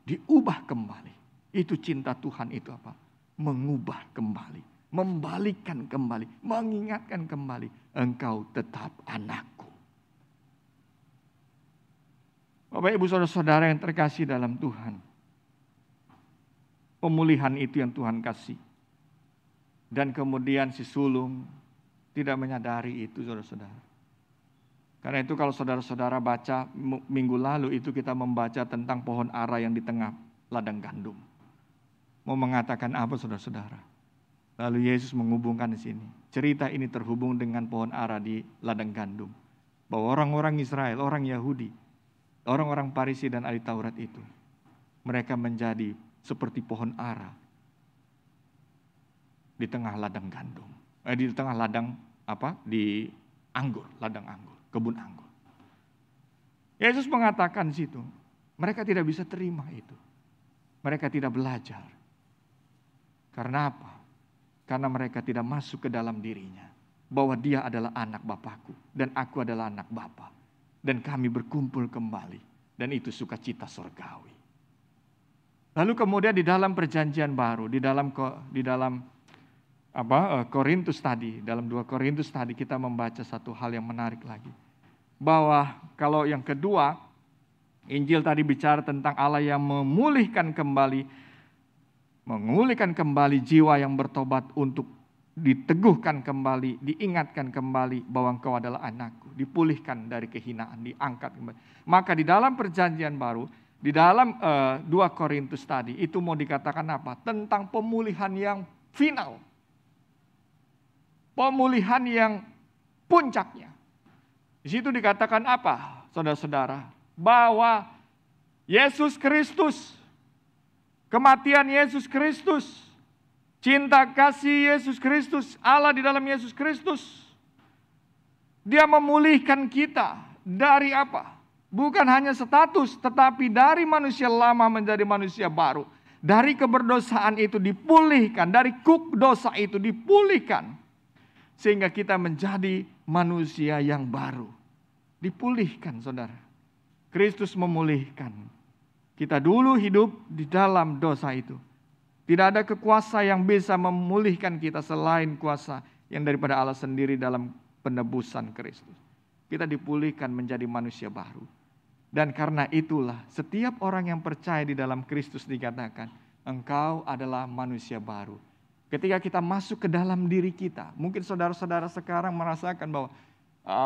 I: Diubah kembali. Itu cinta Tuhan itu apa? Mengubah kembali. Membalikkan kembali, mengingatkan kembali, engkau tetap anakku. Bapak Ibu saudara-saudara yang terkasih dalam Tuhan, pemulihan itu yang Tuhan kasih. Dan kemudian si sulung tidak menyadari itu saudara-saudara. Karena itu kalau saudara-saudara baca minggu lalu itu kita membaca tentang pohon ara yang di tengah ladang gandum. Mau mengatakan apa saudara-saudara? Lalu Yesus menghubungkan di sini. Cerita ini terhubung dengan pohon ara di ladang gandum. Bahwa orang-orang Israel, orang Yahudi, orang-orang Farisi dan ahli Taurat itu, mereka menjadi seperti pohon ara di tengah ladang gandum. Di tengah ladang di anggur, ladang anggur, kebun anggur. Yesus mengatakan di situ, mereka tidak bisa terima itu. Mereka tidak belajar. Karena apa? Karena mereka tidak masuk ke dalam dirinya. Bahwa dia adalah anak Bapakku. Dan aku adalah anak Bapa. Dan kami berkumpul kembali. Dan itu sukacita surgawi. Lalu kemudian di dalam perjanjian baru. Di dalam Korintus tadi. Dalam 2 Korintus tadi kita membaca satu hal yang menarik lagi. Bahwa kalau yang kedua. Injil tadi bicara tentang Allah yang memulihkan kembali jiwa yang bertobat untuk diteguhkan kembali, diingatkan kembali bahwa engkau adalah anakku, dipulihkan dari kehinaan, diangkat kembali. Maka di dalam perjanjian baru, di dalam 2 Korintus tadi, itu mau dikatakan apa? Tentang pemulihan yang final. Pemulihan yang puncaknya. Di situ dikatakan apa, saudara-saudara? Bahwa Yesus Kristus, kematian Yesus Kristus, cinta kasih Yesus Kristus, Allah di dalam Yesus Kristus. Dia memulihkan kita dari apa? Bukan hanya status, tetapi dari manusia lama menjadi manusia baru. Dari keberdosaan itu dipulihkan, dari kuk dosa itu dipulihkan. Sehingga kita menjadi manusia yang baru. Dipulihkan saudara. Kristus memulihkan. Kita dulu hidup di dalam dosa itu. Tidak ada kekuasa yang bisa memulihkan kita selain kuasa yang daripada Allah sendiri dalam penebusan Kristus. Kita dipulihkan menjadi manusia baru. Dan karena itulah setiap orang yang percaya di dalam Kristus dikatakan, engkau adalah manusia baru. Ketika kita masuk ke dalam diri kita, mungkin saudara-saudara sekarang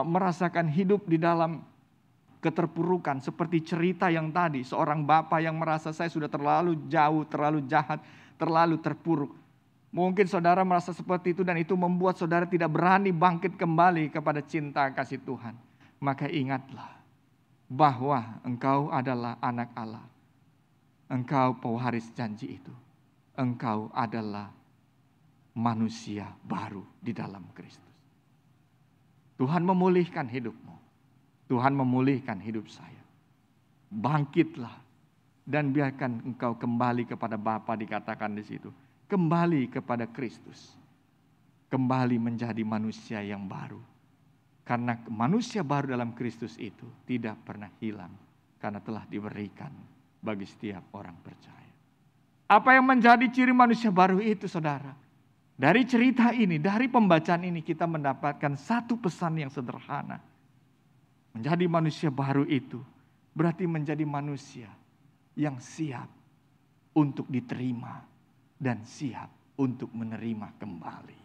I: merasakan hidup di dalam keterpurukan seperti cerita yang tadi, seorang bapak yang merasa saya sudah terlalu jauh, terlalu jahat, terlalu terpuruk. Mungkin saudara merasa seperti itu dan itu membuat saudara tidak berani bangkit kembali kepada cinta kasih Tuhan. Maka ingatlah bahwa engkau adalah anak Allah. Engkau pewaris janji itu. Engkau adalah manusia baru di dalam Kristus. Tuhan memulihkan hidupmu. Tuhan memulihkan hidup saya. Bangkitlah dan biarkan engkau kembali kepada Bapa dikatakan di situ. Kembali kepada Kristus. Kembali menjadi manusia yang baru. Karena manusia baru dalam Kristus itu tidak pernah hilang. Karena telah diberikan bagi setiap orang percaya. Apa yang menjadi ciri manusia baru itu saudara? Dari cerita ini, dari pembacaan ini kita mendapatkan satu pesan yang sederhana. Menjadi manusia baru itu berarti menjadi manusia yang siap untuk diterima dan siap untuk menerima kembali.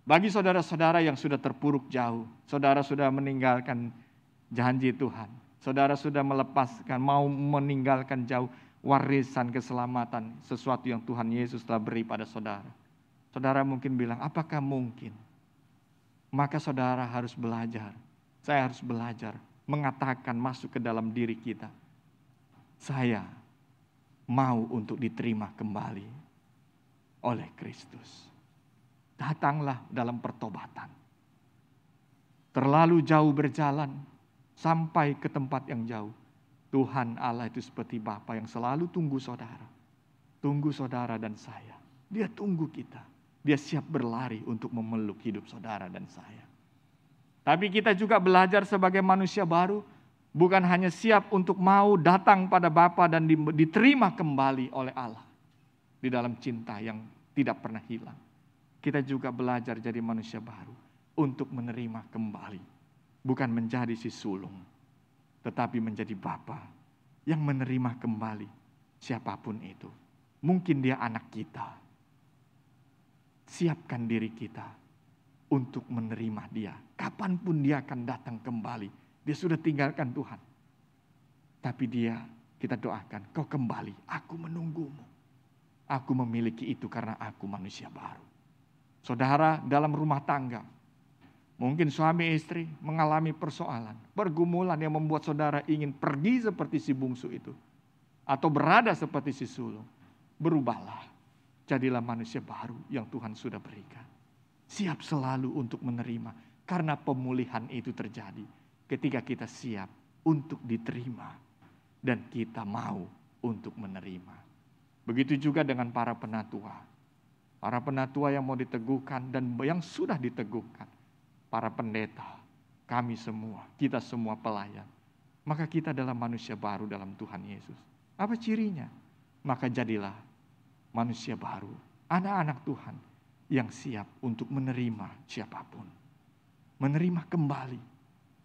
I: Bagi saudara-saudara yang sudah terpuruk jauh, saudara sudah meninggalkan janji Tuhan, saudara sudah melepaskan, mau meninggalkan jauh warisan keselamatan, sesuatu yang Tuhan Yesus telah beri pada saudara. Saudara mungkin bilang, apakah mungkin? Maka saudara harus belajar, saya harus belajar mengatakan masuk ke dalam diri kita, saya mau untuk diterima kembali oleh Kristus. Datanglah dalam pertobatan. Terlalu jauh berjalan sampai ke tempat yang jauh. Tuhan Allah itu seperti Bapa yang selalu tunggu saudara. Tunggu saudara dan saya. Dia tunggu kita. Dia siap berlari untuk memeluk hidup saudara dan saya. Tapi kita juga belajar sebagai manusia baru, bukan hanya siap untuk mau datang pada Bapa dan diterima kembali oleh Allah di dalam cinta yang tidak pernah hilang. Kita juga belajar jadi manusia baru untuk menerima kembali. Bukan menjadi si sulung, tetapi menjadi Bapa yang menerima kembali siapapun itu. Mungkin dia anak kita. Siapkan diri kita untuk menerima dia. Kapanpun dia akan datang kembali. Dia sudah tinggalkan Tuhan. Tapi kita doakan, kau kembali, aku menunggumu. Aku memiliki itu karena aku manusia baru. Saudara dalam rumah tangga, mungkin suami istri mengalami persoalan, pergumulan yang membuat saudara ingin pergi seperti si bungsu itu. Atau berada seperti si sulung. Berubahlah, jadilah manusia baru yang Tuhan sudah berikan. Siap selalu untuk menerima, karena pemulihan itu terjadi ketika kita siap untuk diterima. Dan kita mau untuk menerima. Begitu juga dengan para penatua. Para penatua yang mau diteguhkan dan yang sudah diteguhkan. Para pendeta, kami semua, kita semua pelayan. Maka kita adalah manusia baru dalam Tuhan Yesus. Apa cirinya? Maka jadilah manusia baru, anak-anak Tuhan yang siap untuk menerima siapapun. Menerima kembali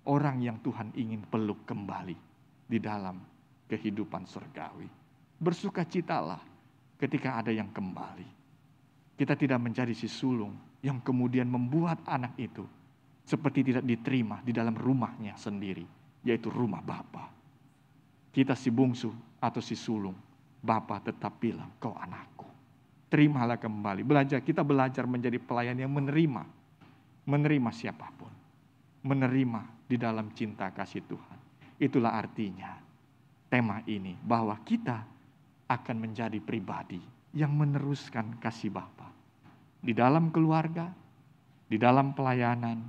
I: orang yang Tuhan ingin peluk kembali di dalam kehidupan surgawi. Bersukacitalah ketika ada yang kembali. Kita tidak menjadi si sulung yang kemudian membuat anak itu seperti tidak diterima di dalam rumahnya sendiri, yaitu rumah Bapa. Kita si bungsu atau si sulung, Bapa tetap bilang, kau anakku. Terimalah kembali. Kita belajar menjadi pelayan yang menerima siapapun. Menerima di dalam cinta kasih Tuhan. Itulah artinya tema ini, bahwa kita akan menjadi pribadi yang meneruskan kasih Bapa. Di dalam keluarga, di dalam pelayanan,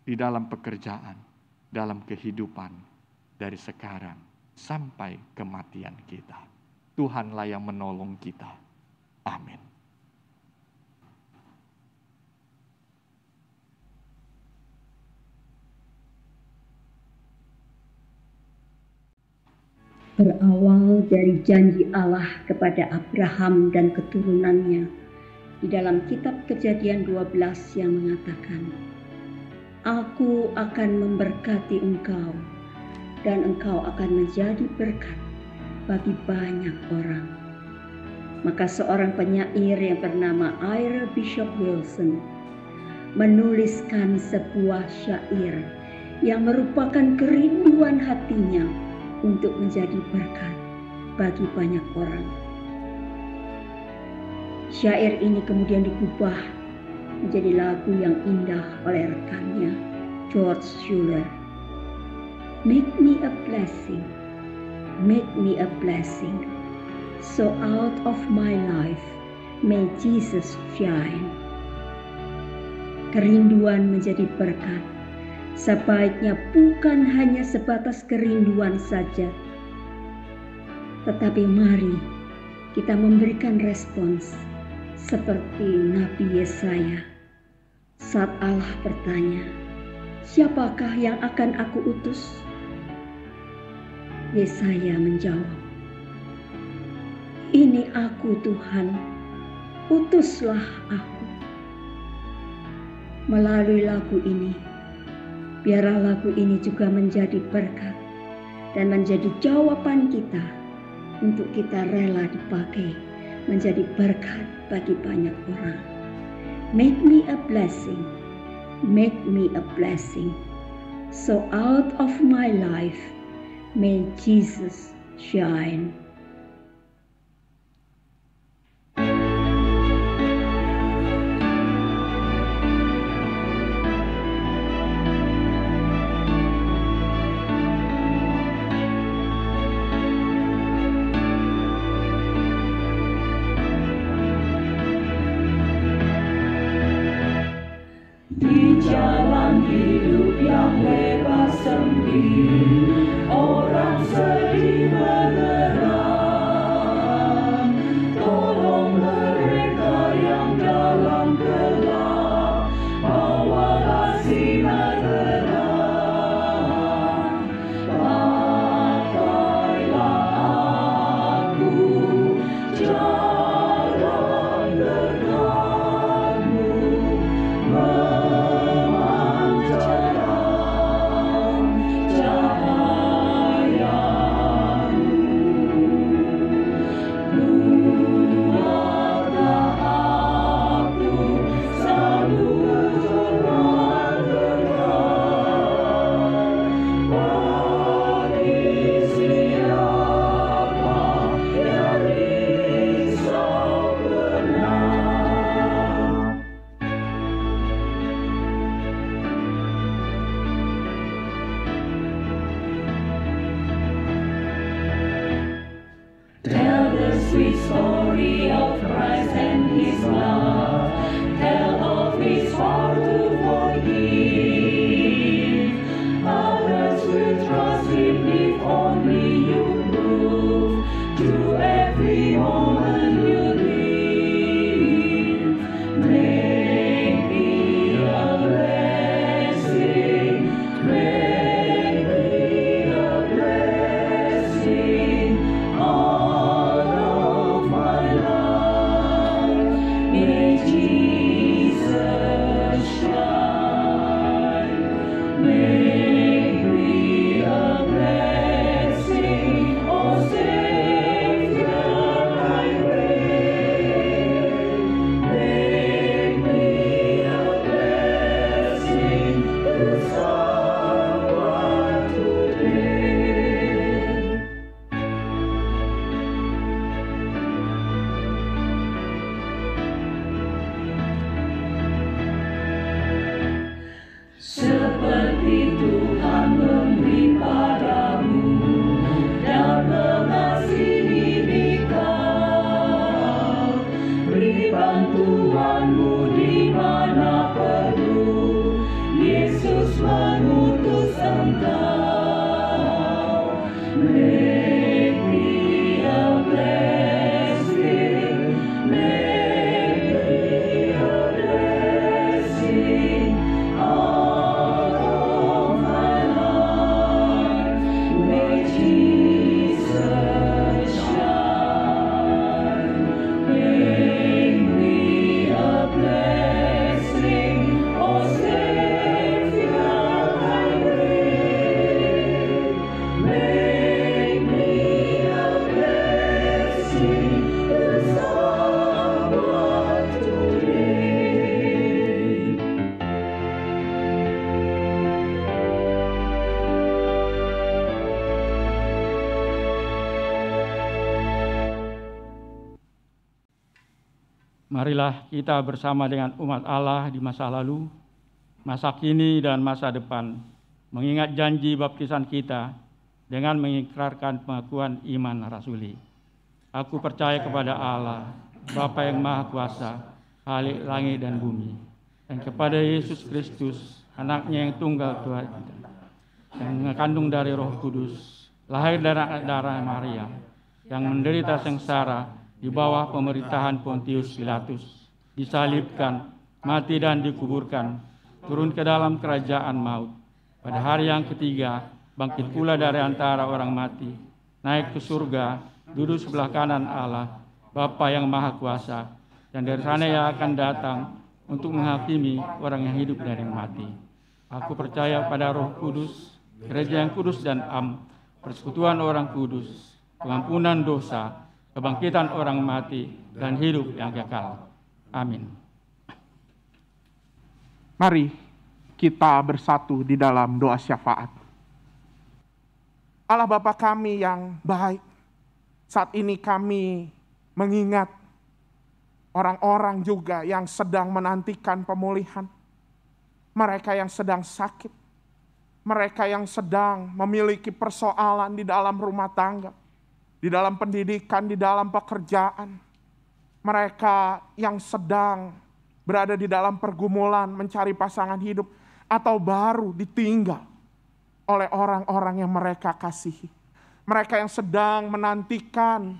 I: di dalam pekerjaan, dalam kehidupan dari sekarang sampai kematian kita. Tuhanlah yang menolong kita. Amin.
K: Berawal dari janji Allah kepada Abraham dan keturunannya di dalam kitab Kejadian 12 yang mengatakan, Aku akan memberkati engkau dan engkau akan menjadi berkat bagi banyak orang. Maka seorang penyair yang bernama Ira Bishop Wilson menuliskan sebuah syair yang merupakan kerinduan hatinya untuk menjadi berkat bagi banyak orang. Syair ini kemudian dikubah menjadi lagu yang indah oleh rekannya, George Schuller. Make me a blessing, make me a blessing, so out of my life may Jesus shine. Kerinduan menjadi berkat sebaiknya bukan hanya sebatas kerinduan saja, tetapi mari kita memberikan respons seperti Nabi Yesaya saat Allah bertanya, siapakah yang akan aku utus? Yesaya menjawab, ini aku Tuhan, utuslah aku. Melalui lagu ini, biarlah lagu ini juga menjadi berkat dan menjadi jawaban kita untuk kita rela dipakai menjadi berkat bagi banyak orang. Make me a blessing, make me a blessing. So out of my life, may Jesus shine.
L: Di jalan hidup yang lebar sempit, orang sedih mengerang. Tolong mereka yang dalam gelap, bawalah sinar terang. Pakailah aku jalan dekatmu, Tell the sweet story of Christ and His love. Tell of His power to forgive. Others will trust Him if only you prove to every moment you live. Make me a blessing. Make me a blessing. Seperti Tuhan memberi padamu dan mengasihi kau, beri bantuanmu di mana perlu, Yesus mengutus engkau. Make me a blessing, make me a blessing.
A: Marilah kita bersama dengan umat Allah di masa lalu, masa kini dan masa depan, mengingat janji baptisan kita dengan mengikrarkan pengakuan iman rasuli. Aku percaya kepada Allah, Bapa yang Maha Kuasa, Khalik langit dan bumi, dan kepada Yesus Kristus, anaknya yang tunggal Tuhan kita, yang mengandung dari Roh Kudus, lahir dari darah Maria, yang menderita sengsara di bawah pemerintahan Pontius Pilatus, disalibkan, mati dan dikuburkan, turun ke dalam kerajaan maut. Pada hari yang ketiga, bangkit pula dari antara orang mati, naik ke surga, duduk sebelah kanan Allah, Bapa yang Maha Kuasa, dan dari sana Ia akan datang untuk menghakimi orang yang hidup dan yang mati. Aku percaya pada Roh Kudus, gereja yang kudus dan am, persekutuan orang kudus, pengampunan dosa, kebangkitan orang mati, dan hidup yang kekal. Amin.
I: Mari
M: kita bersatu di dalam doa syafaat. Allah Bapa kami yang baik, saat ini kami mengingat orang-orang juga yang sedang menantikan pemulihan. Mereka yang sedang sakit, mereka yang sedang memiliki persoalan di dalam rumah tangga, di dalam pendidikan, di dalam pekerjaan. Mereka yang sedang berada di dalam pergumulan mencari pasangan hidup atau baru ditinggal oleh orang-orang yang mereka kasihi. Mereka yang sedang menantikan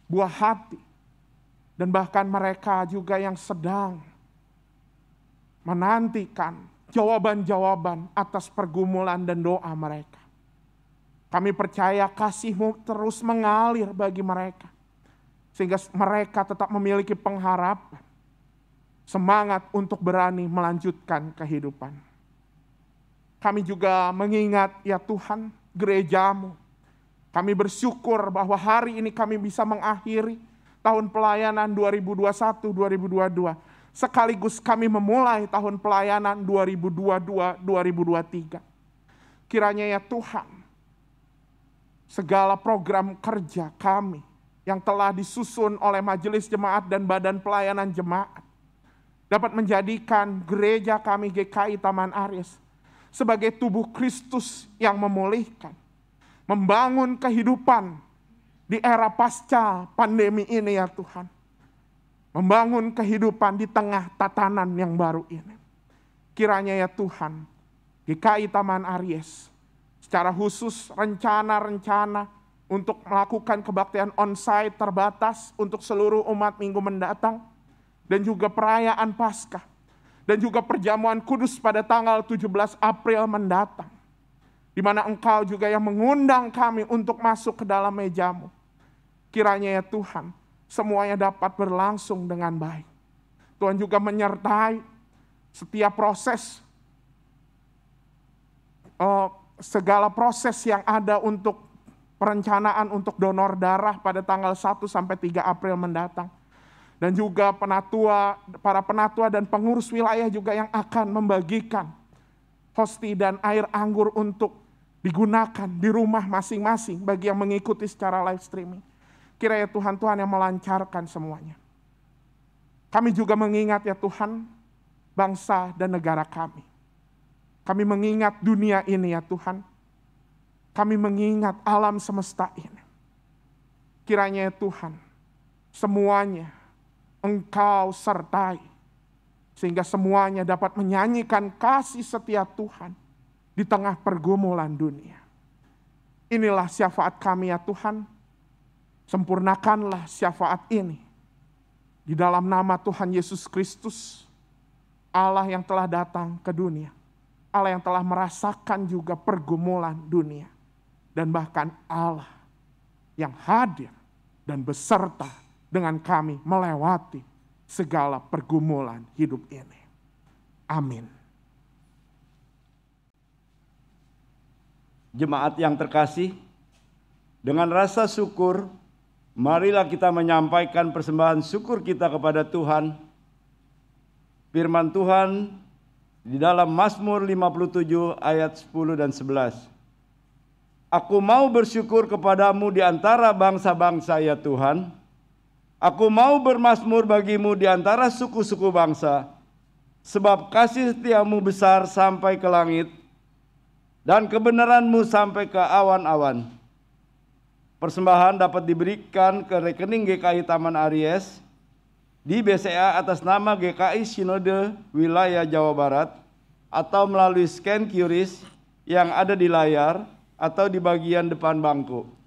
M: buah hati. Dan bahkan mereka juga yang sedang menantikan jawaban-jawaban atas pergumulan dan doa mereka. Kami percaya kasih-Mu terus mengalir bagi mereka. Sehingga mereka tetap memiliki pengharapan. Semangat untuk berani melanjutkan kehidupan. Kami juga mengingat ya Tuhan gereja-Mu. Kami bersyukur bahwa hari ini kami bisa mengakhiri tahun pelayanan 2021-2022. Sekaligus kami memulai tahun pelayanan 2022-2023. Kiranya ya Tuhan, segala program kerja kami yang telah disusun oleh majelis jemaat dan badan pelayanan jemaat dapat menjadikan gereja kami GKI Taman Aries sebagai tubuh Kristus yang memulihkan, membangun kehidupan di era pasca pandemi ini ya Tuhan. Membangun kehidupan di tengah tatanan yang baru ini. Kiranya ya Tuhan, GKI Taman Aries secara khusus rencana-rencana untuk melakukan kebaktian onsite terbatas untuk seluruh umat minggu mendatang, dan juga perayaan Paskah, dan juga perjamuan kudus pada tanggal 17 April mendatang, di mana Engkau juga yang mengundang kami untuk masuk ke dalam meja-Mu. Kiranya ya Tuhan, semuanya dapat berlangsung dengan baik. Tuhan juga menyertai setiap proses, segala proses yang ada untuk perencanaan untuk donor darah pada tanggal 1 sampai 3 April mendatang. Dan juga para penatua dan pengurus wilayah juga yang akan membagikan hosti dan air anggur untuk digunakan di rumah masing-masing bagi yang mengikuti secara live streaming. Kiranya Tuhan yang melancarkan semuanya. Kami juga mengingat ya Tuhan, bangsa dan negara kami. Kami mengingat dunia ini ya Tuhan. Kami mengingat alam semesta ini. Kiranya ya Tuhan, semuanya Engkau sertai, sehingga semuanya dapat menyanyikan kasih setia Tuhan di tengah pergumulan dunia. Inilah syafaat kami ya Tuhan, sempurnakanlah syafaat ini di dalam nama Tuhan Yesus Kristus, Allah yang telah datang ke dunia, Allah yang telah merasakan juga pergumulan dunia, dan bahkan Allah yang hadir dan beserta dengan kami melewati segala pergumulan hidup ini. Amin.
N: Jemaat yang terkasih, dengan rasa syukur, marilah kita menyampaikan persembahan syukur kita kepada Tuhan. Firman Tuhan di dalam Mazmur 57 ayat 10 dan 11. Aku mau bersyukur kepadamu di antara bangsa-bangsa ya Tuhan. Aku mau bermazmur bagimu di antara suku-suku bangsa, sebab kasih setiamu besar sampai ke langit, dan kebenaranmu sampai ke awan-awan. Persembahan dapat diberikan ke rekening GKI Taman Aries di BCA atas nama GKI Sinode Wilayah Jawa Barat, atau melalui scan QRIS yang ada di layar atau di bagian depan bangku.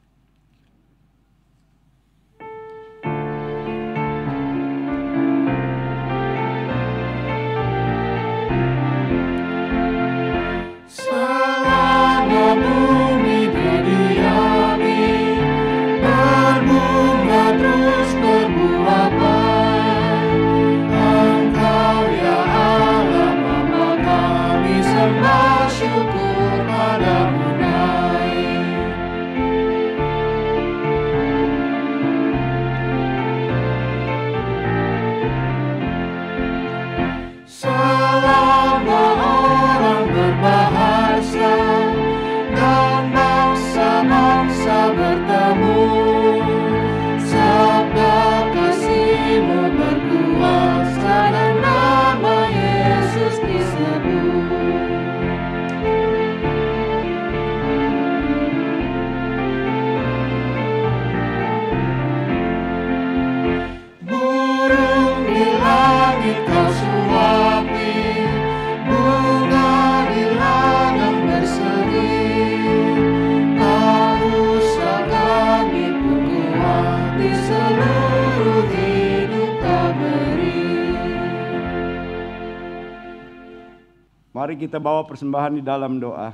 N: Mari kita bawa persembahan di dalam doa.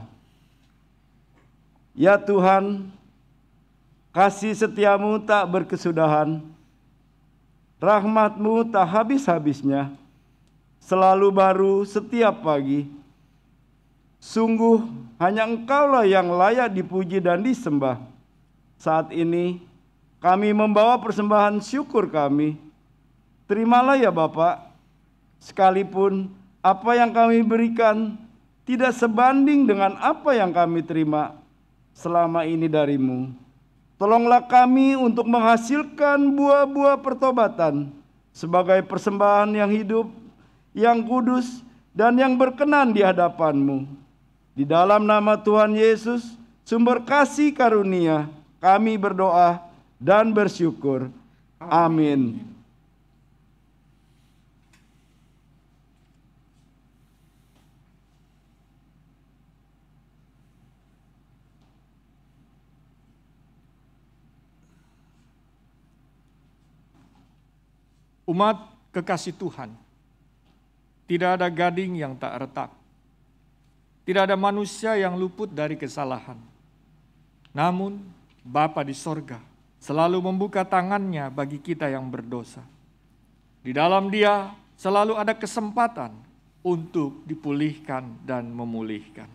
N: Ya Tuhan, kasih setiamu tak berkesudahan, rahmat-Mu tak habis-habisnya, selalu baru setiap pagi. Sungguh hanya Engkaulah yang layak dipuji dan disembah. Saat ini kami membawa persembahan syukur kami. Terimalah ya Bapa, sekalipun apa yang kami berikan tidak sebanding dengan apa yang kami terima selama ini dari-Mu. Tolonglah kami untuk menghasilkan buah-buah pertobatan sebagai persembahan yang hidup, yang kudus, dan yang berkenan di hadapan-Mu. Di dalam nama Tuhan Yesus, sumber kasih karunia, kami berdoa dan bersyukur. Amin.
I: Umat kekasih Tuhan, tidak ada gading yang tak retak, tidak ada manusia yang luput dari kesalahan. Namun Bapa di sorga selalu membuka tangannya bagi kita yang berdosa. Di dalam Dia selalu ada kesempatan untuk dipulihkan dan memulihkan.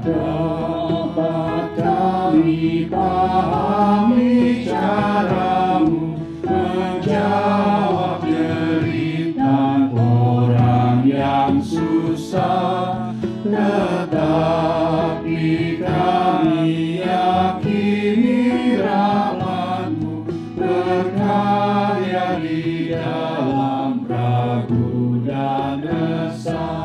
L: Dapat kami pahami cara-Mu menjawab derita orang yang susah, tetapi kami yakini rahmat-Mu berkarya di dalam ragu dan resah.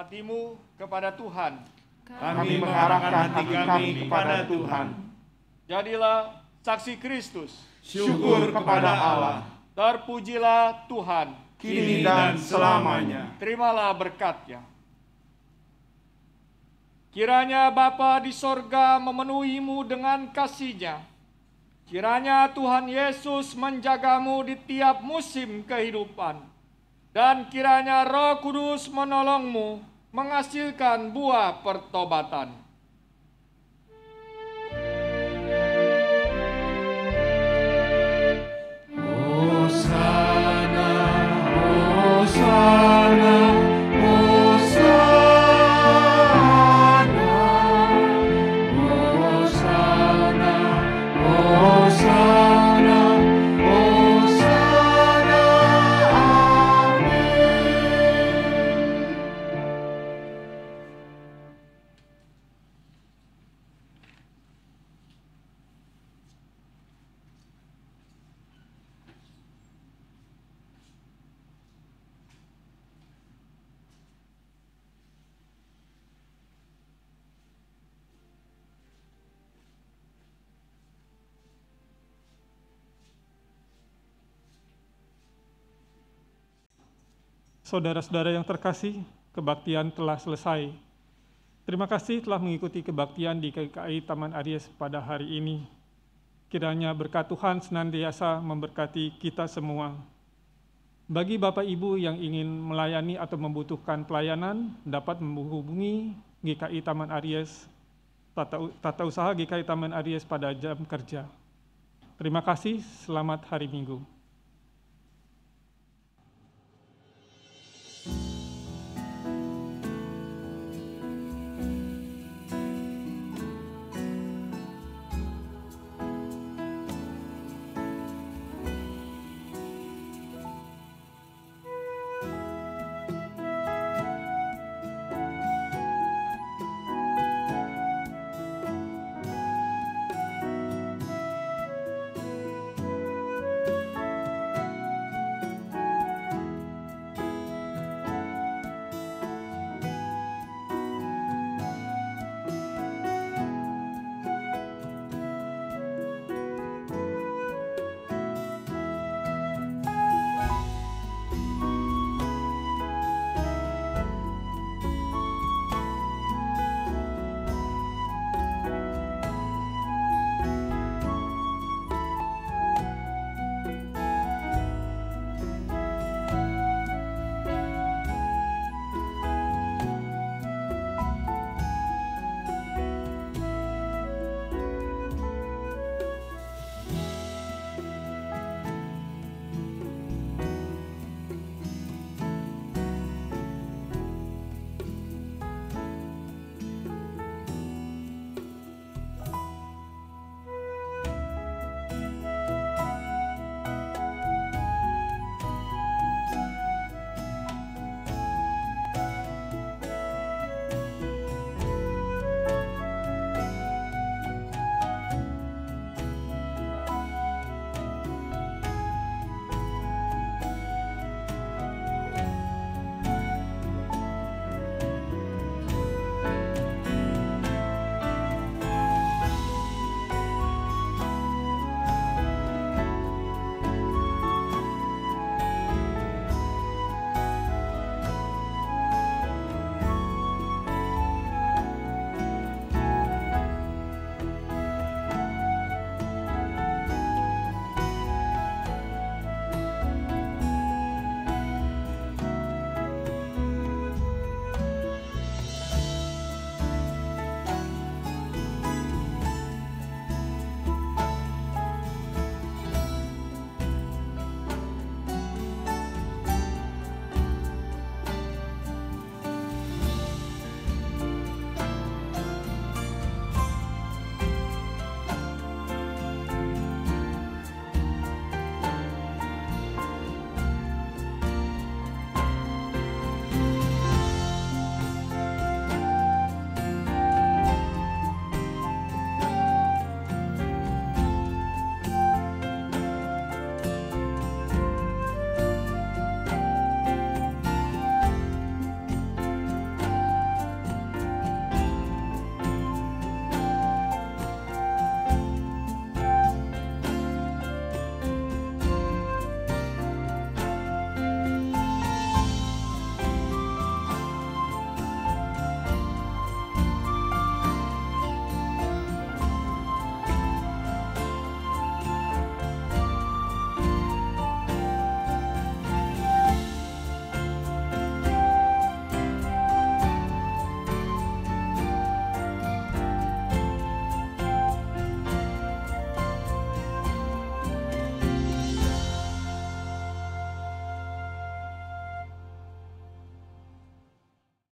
I: hatimu kepada Tuhan.
M: Kami mengarahkan hati kami kepada Tuhan.
I: Jadilah saksi Kristus.
M: Syukur kepada Allah.
I: Terpujilah Tuhan.
M: Kini dan selamanya.
I: Terimalah berkat-Nya. Kiranya Bapa di sorga memenuhimu dengan kasih-Nya. Kiranya Tuhan Yesus menjagamu di tiap musim kehidupan. Dan kiranya Roh Kudus menolongmu menghasilkan buah pertobatan.
L: Hosana, Hosana, Hosana, Hosana, Hosana, Hosana, amin.
O: Saudara-saudara yang terkasih, kebaktian telah selesai. Terima kasih telah mengikuti kebaktian di GKI Taman Aries pada hari ini. Kiranya berkat Tuhan senantiasa memberkati kita semua. Bagi Bapak Ibu yang ingin melayani atau membutuhkan pelayanan, dapat menghubungi GKI Taman Aries, Tata Usaha GKI Taman Aries pada jam kerja. Terima kasih, selamat hari Minggu.